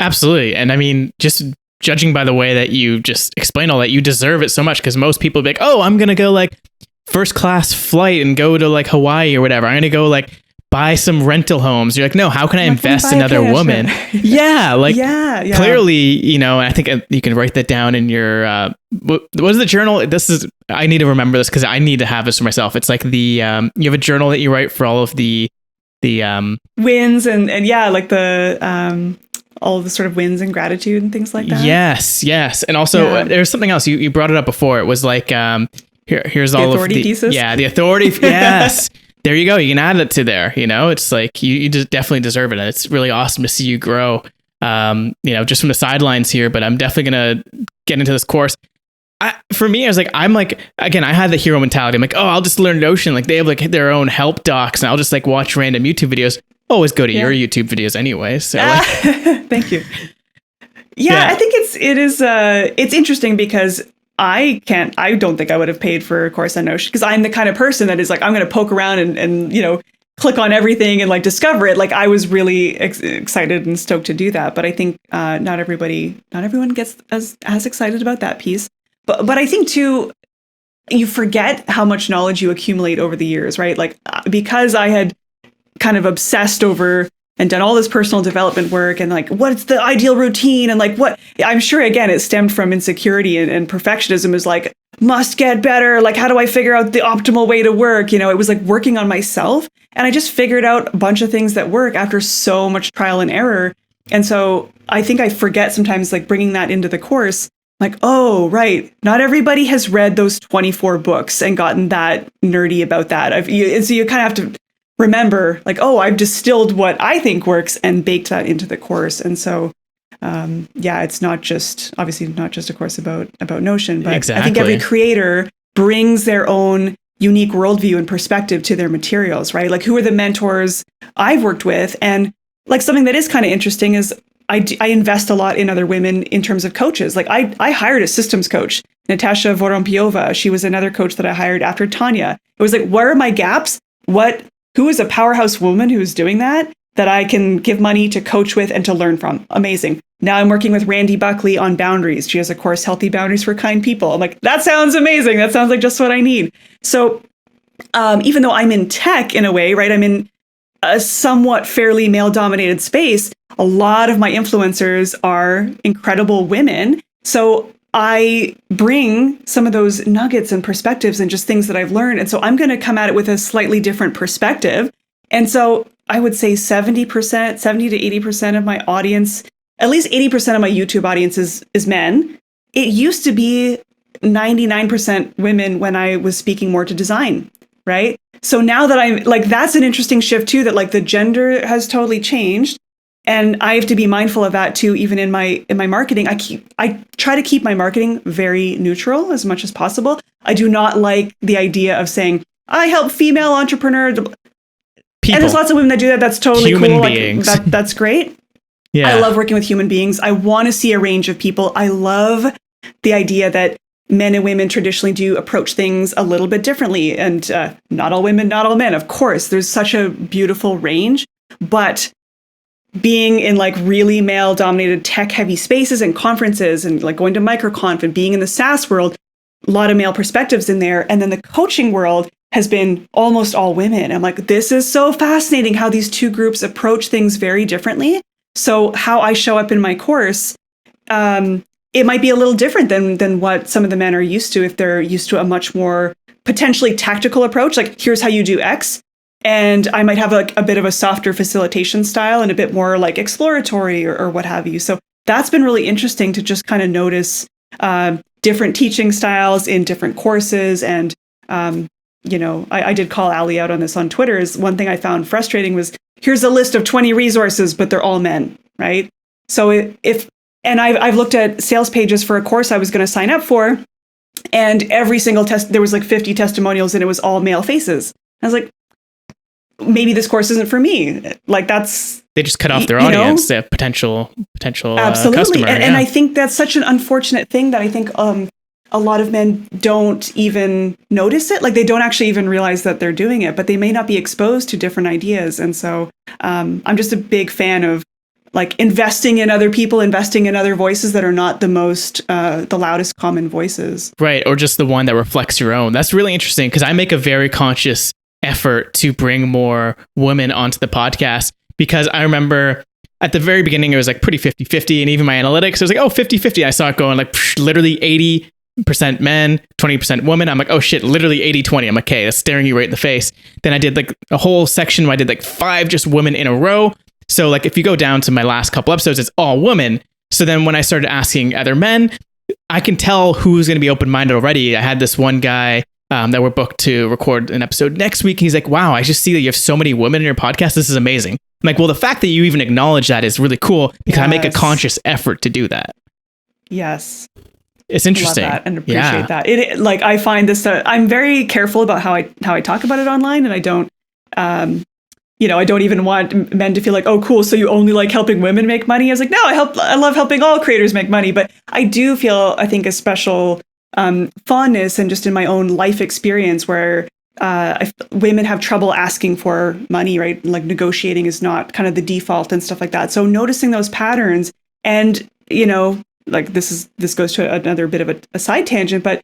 Absolutely. And I mean, just judging by the way that you just explained all that, you deserve it so much because most people be like, oh, I'm going to go like first class flight and go to like Hawaii or whatever. I'm going to go like buy some rental homes. You're like, no, how can I invest in another woman? Yeah. Like yeah. Clearly, I think you can write that down in your, what is the journal? I need to remember this because I need to have this for myself. It's like you have a journal that you write for all of the wins and yeah, like the, all the sort of wins and gratitude and things like that. Yes. And also there's something else you brought it up before. It was like, here's all of the thesis. Yeah, the authority. Yes. There you go. You can add it to there. It's like you just definitely deserve it. And it's really awesome to see you grow, just from the sidelines here. But I'm definitely going to get into this course. For me, I was like, again, I had the hero mentality. I'm like, oh, I'll just learn Notion. Like they have like their own help docs and I'll just like watch random YouTube videos. Always go to your YouTube videos anyway. So thank you. Yeah, I think it's interesting because I don't think I would have paid for a course on Notion because I'm the kind of person that is like, I'm going to poke around and click on everything and like discover it. Like I was really excited and stoked to do that. But I think not everyone gets as excited about that piece. But I think too, you forget how much knowledge you accumulate over the years, right? Like because I had kind of obsessed over and done all this personal development work and like, what's the ideal routine? And like, what I'm sure, again, it stemmed from insecurity and perfectionism is like, must get better. Like, how do I figure out the optimal way to work? It was like working on myself. And I just figured out a bunch of things that work after so much trial and error. And so I think I forget sometimes like bringing that into the course, like, oh, right. Not everybody has read those 24 books and gotten that nerdy about that. So you kind of have to remember like, oh, I've distilled what I think works and baked that into the course. And so, it's obviously not just a course about Notion, but exactly. I think every creator brings their own unique worldview and perspective to their materials, right? Like who are the mentors I've worked with? And like something that is kind of interesting is I invest a lot in other women in terms of coaches. Like I hired a systems coach, Natasha Vorompiova. She was another coach that I hired after Tanya. It was like, where are my gaps? Who is a powerhouse woman who's doing that I can give money to coach with and to learn from? Amazing. Now I'm working with Randy Buckley on boundaries. She has a course, Healthy Boundaries for Kind People. I'm like, that sounds amazing. That sounds like just what I need. So even though I'm in tech in a way, right, I'm in a somewhat fairly male-dominated space, a lot of my influencers are incredible women. So I bring some of those nuggets and perspectives and just things that I've learned. And so I'm going to come at it with a slightly different perspective. And so I would say 70 to 80% of my audience, at least 80% of my YouTube audience is men. It used to be 99% women when I was speaking more to design, right? So now that I'm like, that's an interesting shift too, that like the gender has totally changed. And I have to be mindful of that too, even in my marketing. I try to keep my marketing very neutral as much as possible. I do not like the idea of saying, I help female entrepreneurs. people. And there's lots of women that do that. That's totally Human cool. beings. That's great. Yeah. I love working with human beings. I want to see a range of people. I love the idea that men and women traditionally do approach things a little bit differently. And not all women, not all men. Of course, there's such a beautiful range. But being in like really male dominated tech heavy spaces and conferences and like going to MicroConf and being in the SaaS world, a lot of male perspectives in there. And then the coaching world has been almost all women. I'm like, this is so fascinating how these two groups approach things very differently. So how I show up in my course, it might be a little different than what some of the men are used to if they're used to a much more potentially tactical approach. Like, here's how you do X. And I might have a bit of a softer facilitation style and a bit more like exploratory or what have you. So that's been really interesting to just kind of notice different teaching styles in different courses. And, I did call Ali out on this on Twitter. Is one thing I found frustrating was, here's a list of 20 resources, but they're all men, right? So I've looked at sales pages for a course I was going to sign up for, and every single there was like 50 testimonials and it was all male faces. I was like, maybe this course isn't for me. Like, they just cut off their audience, their potential absolutely. customer. And I think that's such an unfortunate thing that I think a lot of men don't even notice it. Like, they don't actually even realize that they're doing it, but they may not be exposed to different ideas. And so I'm just a big fan of like investing in other people, investing in other voices that are not the loudest common voices. Right. Or just the one that reflects your own. That's really interesting, because I make a very conscious effort to bring more women onto the podcast, because I remember at the very beginning, it was like pretty 50-50. And even my analytics, it was like, 50-50. I saw it going like literally 80% men, 20% women. I'm like, oh shit, literally 80-20. I'm like, okay, that's staring you right in the face. Then I did like a whole section where I did like 5 just women in a row. So like if you go down to my last couple episodes, it's all women. So then when I started asking other men, I can tell who's going to be open-minded already. I had this one guy that we're booked to record an episode next week. And he's like, wow, I just see that you have so many women in your podcast. This is amazing. I'm like, well, the fact that you even acknowledge that is really cool, because I make a conscious effort to do that. Yes. It's interesting. Love that and appreciate that. It like, I find this, I'm very careful about how I talk about it online, and I don't, I don't even want men to feel like, oh, cool, so you only like helping women make money. I was like, no, I love helping all creators make money, but I do feel, I think, a special fondness and just in my own life experience where women have trouble asking for money, right? Like, negotiating is not kind of the default and stuff like that. So noticing those patterns, and like this goes to another bit of a side tangent, but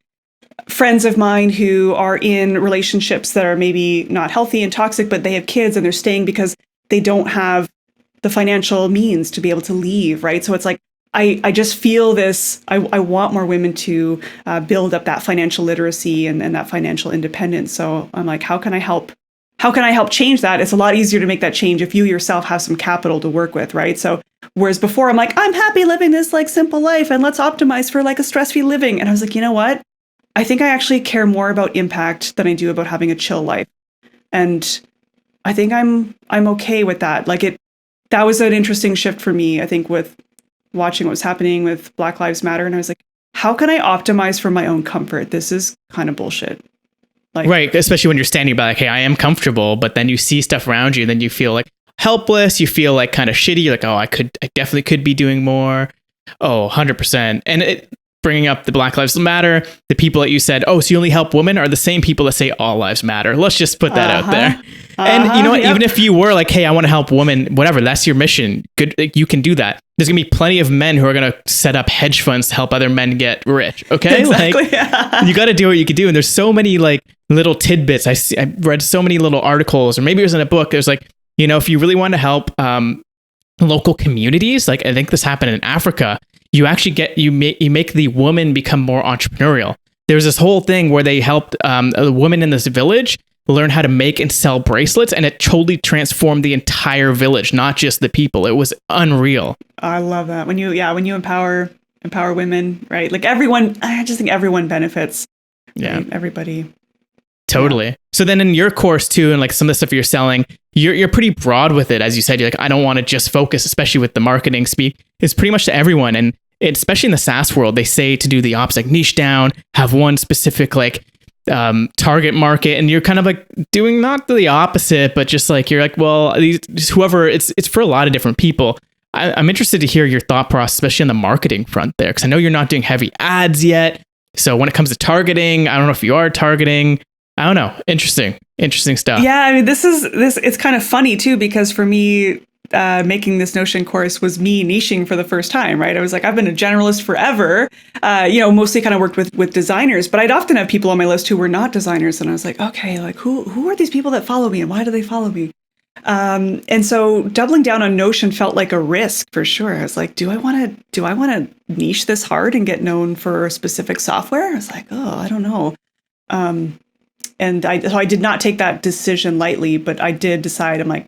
friends of mine who are in relationships that are maybe not healthy and toxic, but they have kids and they're staying because they don't have the financial means to be able to leave, right? So it's like, I just feel this, I want more women to build up that financial literacy and that financial independence. So I'm like, how can I help change that? It's a lot easier to make that change if you yourself have some capital to work with, right? So whereas before I'm like, I'm happy living this like simple life and let's optimize for like a stress-free living. And I was like, you know what? I think I actually care more about impact than I do about having a chill life. And I think I'm okay with that. Like, that was an interesting shift for me, I think, with watching what was happening with Black Lives Matter. And I was like, how can I optimize for my own comfort? This is kind of bullshit. Like, right. Especially when you're standing by like, hey, I am comfortable, but then you see stuff around you, then you feel like helpless. You feel like kind of shitty. You're like, oh, I definitely could be doing more. Oh, 100%. And bringing up the Black Lives Matter, the people that you said, oh, so you only help women, are the same people that say all lives matter. Let's just put that out there. And you know what? Yep. Even if you were like, hey, I want to help women, whatever, that's your mission. Good, you can do that. There's going to be plenty of men who are going to set up hedge funds to help other men get rich. Okay. Exactly. Like, you got to do what you can do. And there's so many like little tidbits. I read so many little articles, or maybe it was in a book. It was like, if you really want to help local communities, like I think this happened in Africa, you actually you make the woman become more entrepreneurial. There's this whole thing where they helped a woman in this village learn how to make and sell bracelets, and it totally transformed the entire village, not just the people. It was unreal. I love that. When you empower women, right? Like, everyone, I just think everyone benefits. Yeah. Right? Everybody. Totally. Yeah. So then in your course too, and like some of the stuff you're selling, you're pretty broad with it. As you said, you're like, I don't want to just focus, especially with the marketing speak. It's pretty much to everyone. And especially in the SaaS world, they say to do the opposite, like niche down, have one specific like target market, and you're kind of like doing not the opposite, but just like you're like, well, whoever it's for a lot of different people. I'm interested to hear your thought process, especially on the marketing front there, because I know you're not doing heavy ads yet. So when it comes to targeting, I don't know if you are targeting. I don't know. Interesting stuff. Yeah, I mean, this it's kind of funny too, because for me, making this Notion course was me niching for the first time, right? I was like, I've been a generalist forever, mostly kind of worked with designers, but I'd often have people on my list who were not designers. And I was like, okay, like who are these people that follow me and why do they follow me? And so doubling down on Notion felt like a risk for sure. I was like, do I want to niche this hard and get known for specific software? I was like, oh, I don't know. So I did not take that decision lightly, but I did decide, I'm like,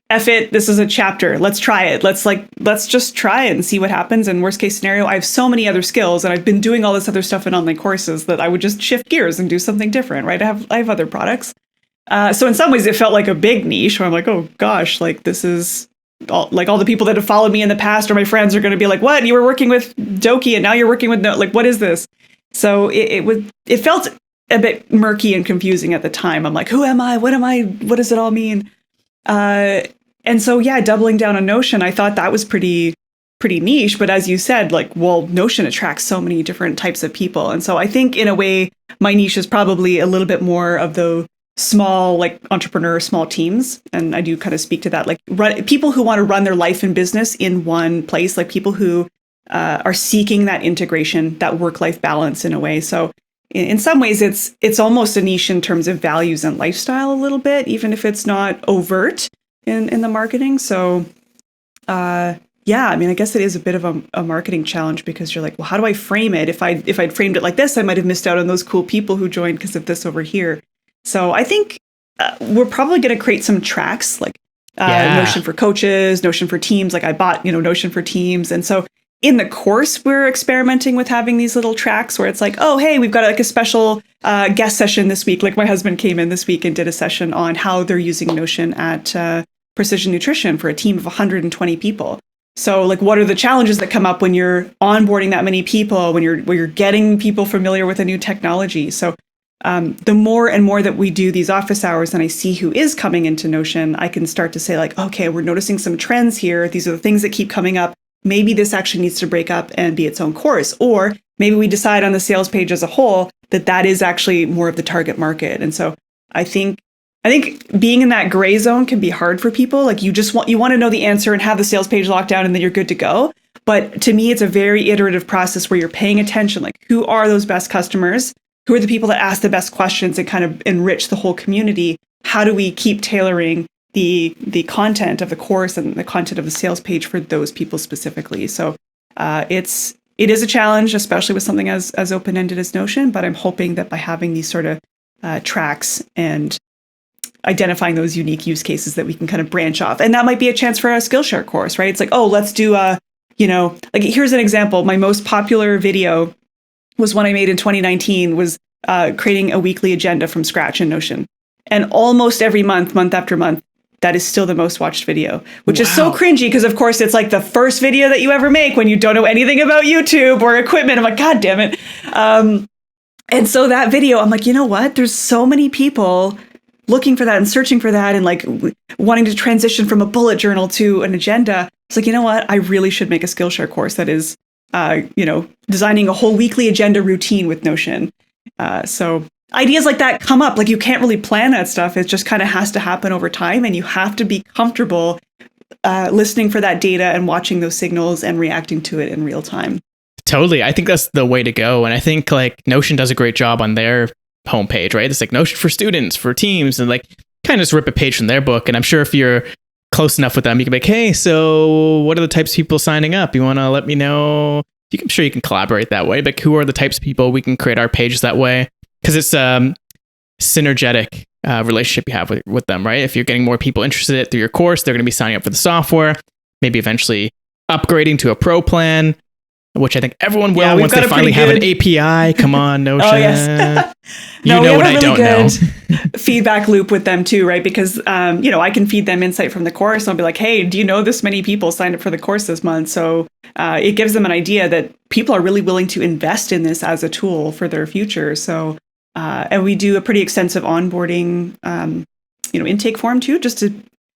F it, this is a chapter. Let's try it. Let's just try it and see what happens. And worst case scenario, I have so many other skills and I've been doing all this other stuff in online courses that I would just shift gears and do something different, right? I have other products. So in some ways it felt like a big niche where I'm like, oh gosh, like this is all the people that have followed me in the past or my friends are going to be like, what? You were working with Doki and now you're working with like, what is this? So it felt a bit murky and confusing at the time. I'm like, who am I? What am I? What does it all mean? And so, yeah, doubling down on Notion, I thought that was pretty niche. But as you said, like, well, Notion attracts so many different types of people. And so I think in a way, my niche is probably a little bit more of the small, like entrepreneur, small teams. And I do kind of speak to that, like people who want to run their life and business in one place, like people who are seeking that integration, that work-life balance in a way. So in some ways, it's almost a niche in terms of values and lifestyle a little bit, even if it's not overt in the marketing. So, yeah, I mean, I guess it is a bit of a marketing challenge because you're like, well, how do I frame it? If I'd framed it like this, I might have missed out on those cool people who joined because of this over here. So I think we're probably going to create some tracks like Notion for coaches, Notion for teams. Like I bought, Notion for teams. And so in the course, we're experimenting with having these little tracks where it's like, oh, hey, we've got like a special guest session this week. Like my husband came in this week and did a session on how they're using Notion at Precision Nutrition for a team of 120 people. So like, what are the challenges that come up when you're onboarding that many people, when you're getting people familiar with a new technology? So the more and more that we do these office hours and I see who is coming into Notion, I can start to say like, okay, we're noticing some trends here. These are the things that keep coming up. Maybe this actually needs to break up and be its own course. Or maybe we decide on the sales page as a whole that is actually more of the target market. And so I think being in that gray zone can be hard for people. Like you want to know the answer and have the sales page locked down and then you're good to go. But to me, it's a very iterative process where you're paying attention. Like who are those best customers? Who are the people that ask the best questions and kind of enrich the whole community? How do we keep tailoring the content of the course and the content of the sales page for those people specifically? So it is a challenge, especially with something as open-ended as Notion. But I'm hoping that by having these sort of tracks and identifying those unique use cases that we can kind of branch off. And that might be a chance for a Skillshare course, right? It's like, oh, let's do like here's an example. My most popular video was one I made in 2019 was creating a weekly agenda from scratch in Notion. And almost every month after month, that is still the most watched video, which is so cringy because, of course, it's like the first video that you ever make when you don't know anything about YouTube or equipment. I'm like, God damn it. And so that video, I'm like, you know what? There's so many people looking for that and searching for that and like wanting to transition from a bullet journal to an agenda. It's like, you know what? I really should make a Skillshare course that is, designing a whole weekly agenda routine with Notion. So ideas like that come up. Like you can't really plan that stuff. It just kind of has to happen over time. And you have to be comfortable listening for that data and watching those signals and reacting to it in real time. Totally. I think that's the way to go. And I think like Notion does a great job on their homepage, right? It's like Notion for students, for teams, and like kind of just rip a page from their book. And I'm sure if you're close enough with them, you can be like, hey, so what are the types of people signing up? You want to let me know? I'm sure you can collaborate that way, but who are the types of people? We can create our pages that way because it's a synergetic relationship you have with them, right? If you're getting more people interested through your course, they're going to be signing up for the software, maybe eventually upgrading to a pro plan, which I think everyone will once they finally have an API. Come on, Notion. Oh, yes. You know what I don't know. Feedback loop with them too, right? Because, I can feed them insight from the course. I'll be like, hey, do you know this many people signed up for the course this month? So it gives them an idea that people are really willing to invest in this as a tool for their future. So And we do a pretty extensive onboarding, intake form too, just to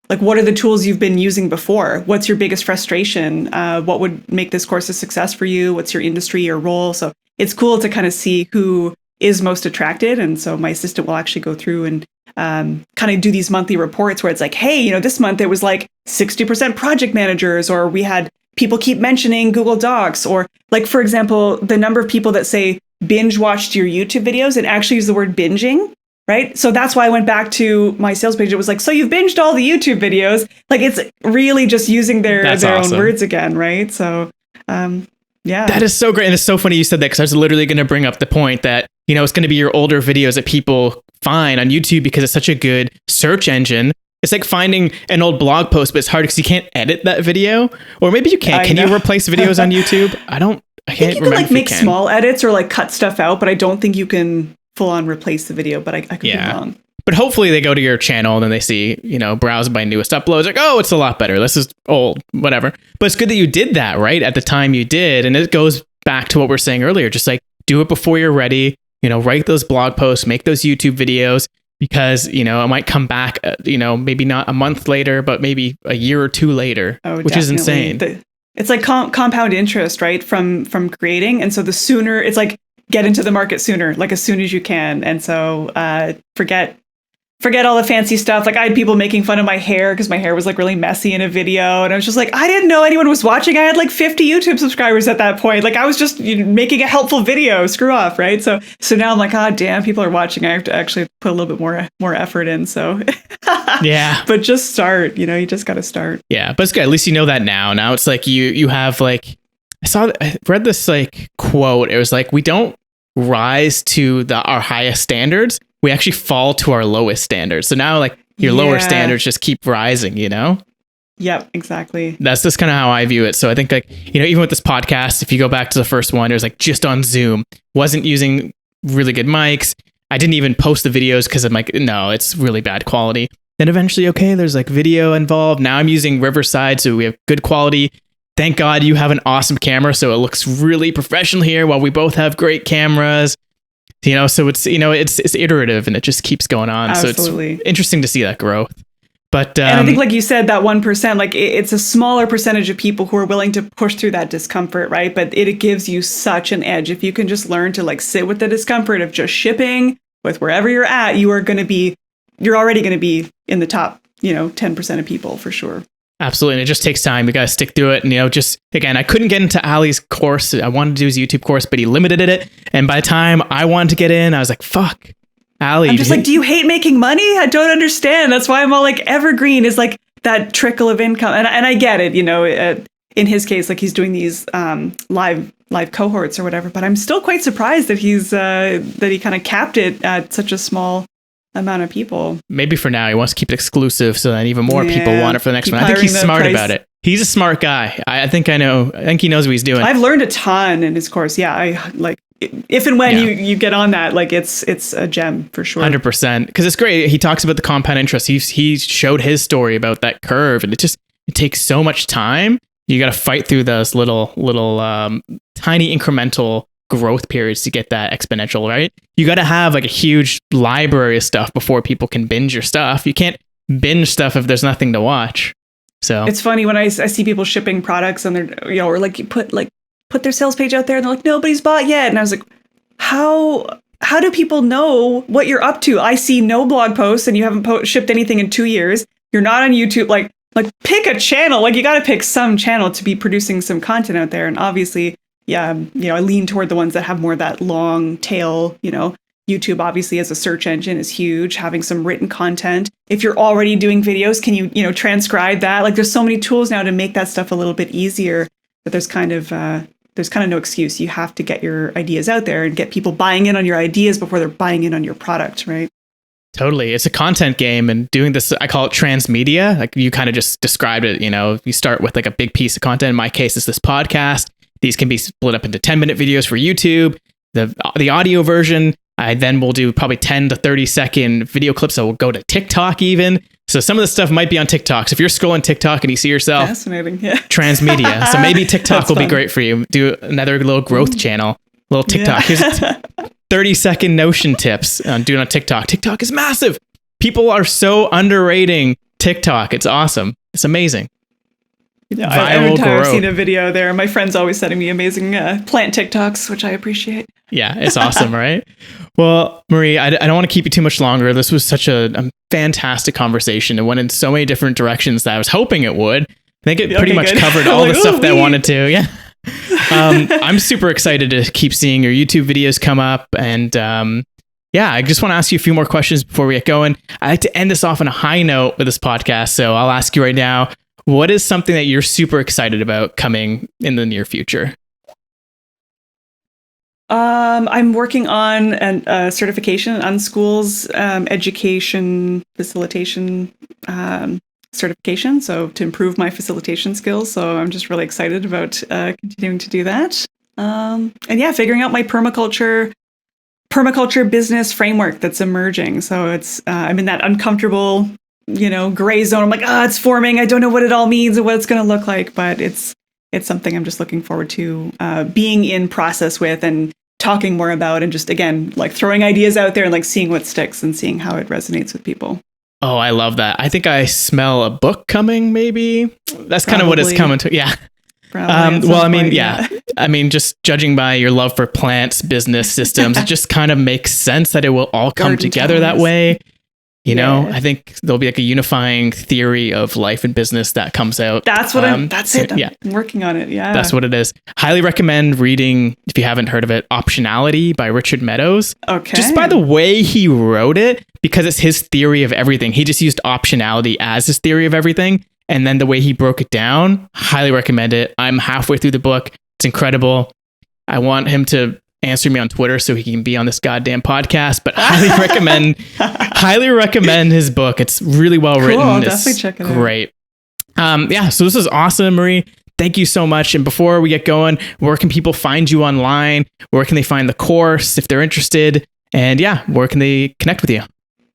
like, what are the tools you've been using before? What's your biggest frustration? What would make this course a success for you? What's your industry or role? So it's cool to kind of see who is most attracted. And so my assistant will actually go through and kind of do these monthly reports where it's like, hey, this month it was like 60% project managers, or we had people keep mentioning Google Docs, or like, for example, the number of people that say binge watched your YouTube videos and actually use the word binging. Right. So that's why I went back to my sales page. It was like, so you've binged all the YouTube videos. Like, it's really just using their own words again. Right. So, yeah. That is so great. And it's so funny you said that, because I was literally going to bring up the point that, it's going to be your older videos that people find on YouTube because it's such a good search engine. It's like finding an old blog post, but it's hard because you can't edit that video. Or maybe you can. Can you replace videos on YouTube? I can't remember. You can like make small edits or like cut stuff out, but I don't think you can full on replace the video, but I could be wrong. But hopefully they go to your channel and then they see, browse by newest uploads. Like, oh, it's a lot better. This is old, whatever. But it's good that you did that, right? At the time you did. And it goes back to what we're saying earlier. Just like, do it before you're ready. Write those blog posts, make those YouTube videos, because, it might come back, maybe not a month later, but maybe a year or two later, which is insane. It's like compound interest, right? From creating. And so the sooner, it's like, get into the market sooner, like as soon as you can. And so forget all the fancy stuff. Like, I had people making fun of my hair because my hair was like really messy in a video. And I was just like, I didn't know anyone was watching. I had like 50 YouTube subscribers at that point. Like, I was just making a helpful video. Screw off. Right. So now I'm like, damn, people are watching. I have to actually put a little bit more effort in. So yeah, but just start, you just got to start. Yeah. But it's good. At least you know that now. Now it's like you have like, I read this like quote. It was like, we don't rise to our highest standards. We actually fall to our lowest standards. So now like your lower standards just keep rising, Yep, exactly. That's just kind of how I view it. So I think like, even with this podcast, if you go back to the first one, it was like just on Zoom, wasn't using really good mics. I didn't even post the videos because I'm like, no, it's really bad quality. Then eventually, okay, there's like video involved. Now I'm using Riverside, so we have good quality. Thank God you have an awesome camera, so it looks really professional here while we both have great cameras. So it's, it's iterative and it just keeps going on. Absolutely. So it's interesting to see that growth. But and I think, like you said, that 1%, like it's a smaller percentage of people who are willing to push through that discomfort, right? But it gives you such an edge. If you can just learn to like sit with the discomfort of just shipping with wherever you're at, you're already going to be in the top, 10% of people for sure. Absolutely. And it just takes time. You got to stick through it. And, just, again, I couldn't get into Ali's course. I wanted to do his YouTube course, but he limited it. And by the time I wanted to get in, I was like, fuck, Ali. I'm just like, do you hate making money? I don't understand. That's why I'm all like, evergreen is like that trickle of income. And I get it, in his case, like he's doing these live cohorts or whatever, but I'm still quite surprised that that he kind of capped it at such a small amount of people. Maybe for now he wants to keep it exclusive so that even more people want it for the next one. I think he's smart about it. He's a smart guy. I think he knows what he's doing. I've learned a ton in his course. Yeah, I like if and when you get on that, like it's a gem for sure. 100%. Because it's great. He talks about the compound interest. He showed his story about that curve, and it takes so much time. You got to fight through those little tiny incremental growth periods to get that exponential, right? You got to have like a huge library of stuff before people can binge your stuff. You can't binge stuff if there's nothing to watch. So it's funny when I see people shipping products and they're, or like you put their sales page out there and they're like, nobody's bought yet. And I was like, how do people know what you're up to? I see no blog posts and you haven't shipped anything in 2 years. You're not on YouTube. Like pick a channel. Like you got to pick some channel to be producing some content out there. And obviously, I lean toward the ones that have more of that long tail, YouTube obviously as a search engine is huge, having some written content. If you're already doing videos, can you, transcribe that? Like there's so many tools now to make that stuff a little bit easier, but there's kind of no excuse. You have to get your ideas out there and get people buying in on your ideas before they're buying in on your product, right? Totally. It's a content game, and doing this, I call it transmedia. Like you kind of just described it, you start with like a big piece of content. In my case, it's this podcast. These can be split up into 10-minute videos for YouTube. The audio version, I then will do probably 10 to 30 second video clips that will go to TikTok even. So some of the stuff might be on TikTok. So if you're scrolling TikTok and you see yourself, fascinating, yeah. Transmedia. So maybe TikTok will be great for you. Do another little growth channel, little TikTok. Here's a 30-second Notion tips on doing on TikTok. TikTok is massive. People are so underrating TikTok. It's awesome. It's amazing. Yeah, every time I've seen a video there, my friend's always sending me amazing plant TikToks, which I appreciate. Yeah, it's awesome, right? Well, Marie, I don't want to keep you too much longer. This was such a fantastic conversation. It went in so many different directions that I was hoping it would. I think it pretty much covered all the stuff that I wanted to. Yeah. I'm super excited to keep seeing your YouTube videos come up. And yeah, I just want to ask you a few more questions before we get going. I like to end this off on a high note with this podcast. So I'll ask you right now, what is something that you're super excited about coming in the near future? I'm working on a certification on schools, education facilitation certification. So to improve my facilitation skills. So I'm just really excited about continuing to do that. And yeah, figuring out my permaculture business framework that's emerging. So it's I'm in that uncomfortable, gray zone. I'm like, it's forming. I don't know what it all means and what it's going to look like, but it's something I'm just looking forward to being in process with and talking more about, and just, again, like throwing ideas out there and like seeing what sticks and seeing how it resonates with people. Oh, I love that. I think I smell a book coming, maybe. That's kind of what it's coming to. Yeah. Well, I mean, yeah. I mean, just judging by your love for plants, business systems, it just kind of makes sense that it will all come together that way. I think there'll be like a unifying theory of life and business that comes out. That's what that's it. I'm working on it. Yeah. That's what it is. Highly recommend reading, if you haven't heard of it, Optionality by Richard Meadows. Okay. Just by the way he wrote it, because it's his theory of everything. He just used optionality as his theory of everything. And then the way he broke it down, highly recommend it. I'm halfway through the book. It's incredible. I want him to answer me on Twitter so he can be on this goddamn podcast, but highly recommend his book. It's really well written. I'll definitely check it out. Great. Yeah, so this is awesome, Marie. Thank you so much. And before we get going, where can people find you online? Where can they find the course if they're interested? And yeah, where can they connect with you?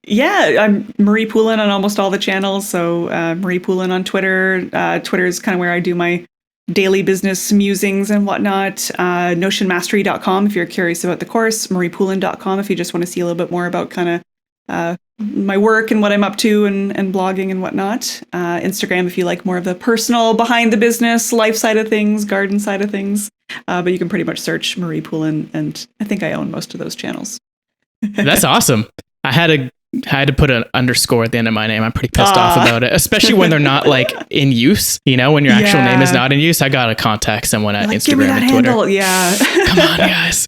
Yeah, I'm Marie Poulin on almost all the channels. So Marie Poulin on Twitter. Twitter is kind of where I do my daily business musings and whatnot. Notionmastery.com if you're curious about the course. MariePoulin.com if you just want to see a little bit more about kind of my work and what I'm up to and blogging and whatnot. Instagram if you like more of the personal, behind the business, life side of things, garden side of things. But you can pretty much search Marie Poulin, and I think I own most of those channels. That's awesome. I had to put an underscore at the end of my name. I'm pretty pissed off about it, especially when they're not like in use. When your actual name is not in use. I gotta contact someone at Instagram give me that and Twitter. Handle. Yeah. Come on, guys.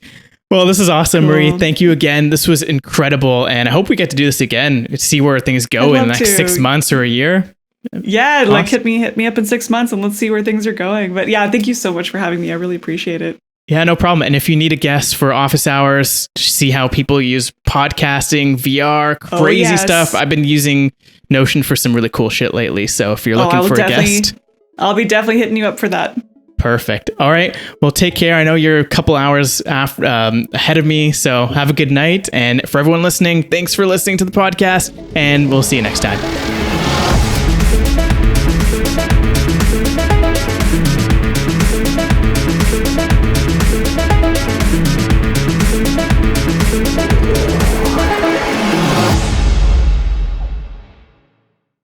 Well, this is awesome, cool. Marie. Thank you again. This was incredible, and I hope we get to do this again. See where things go in the next 6 months or a year. Yeah, awesome. Like hit me up in 6 months, and let's see where things are going. But yeah, thank you so much for having me. I really appreciate it. Yeah, no problem. And if you need a guest for office hours, see how people use podcasting, VR, crazy stuff. I've been using Notion for some really cool shit lately. So if you're looking for a guest, I'll be definitely hitting you up for that. Perfect. All right. Well, take care. I know you're a couple hours ahead of me. So have a good night. And for everyone listening, thanks for listening to the podcast. And we'll see you next time.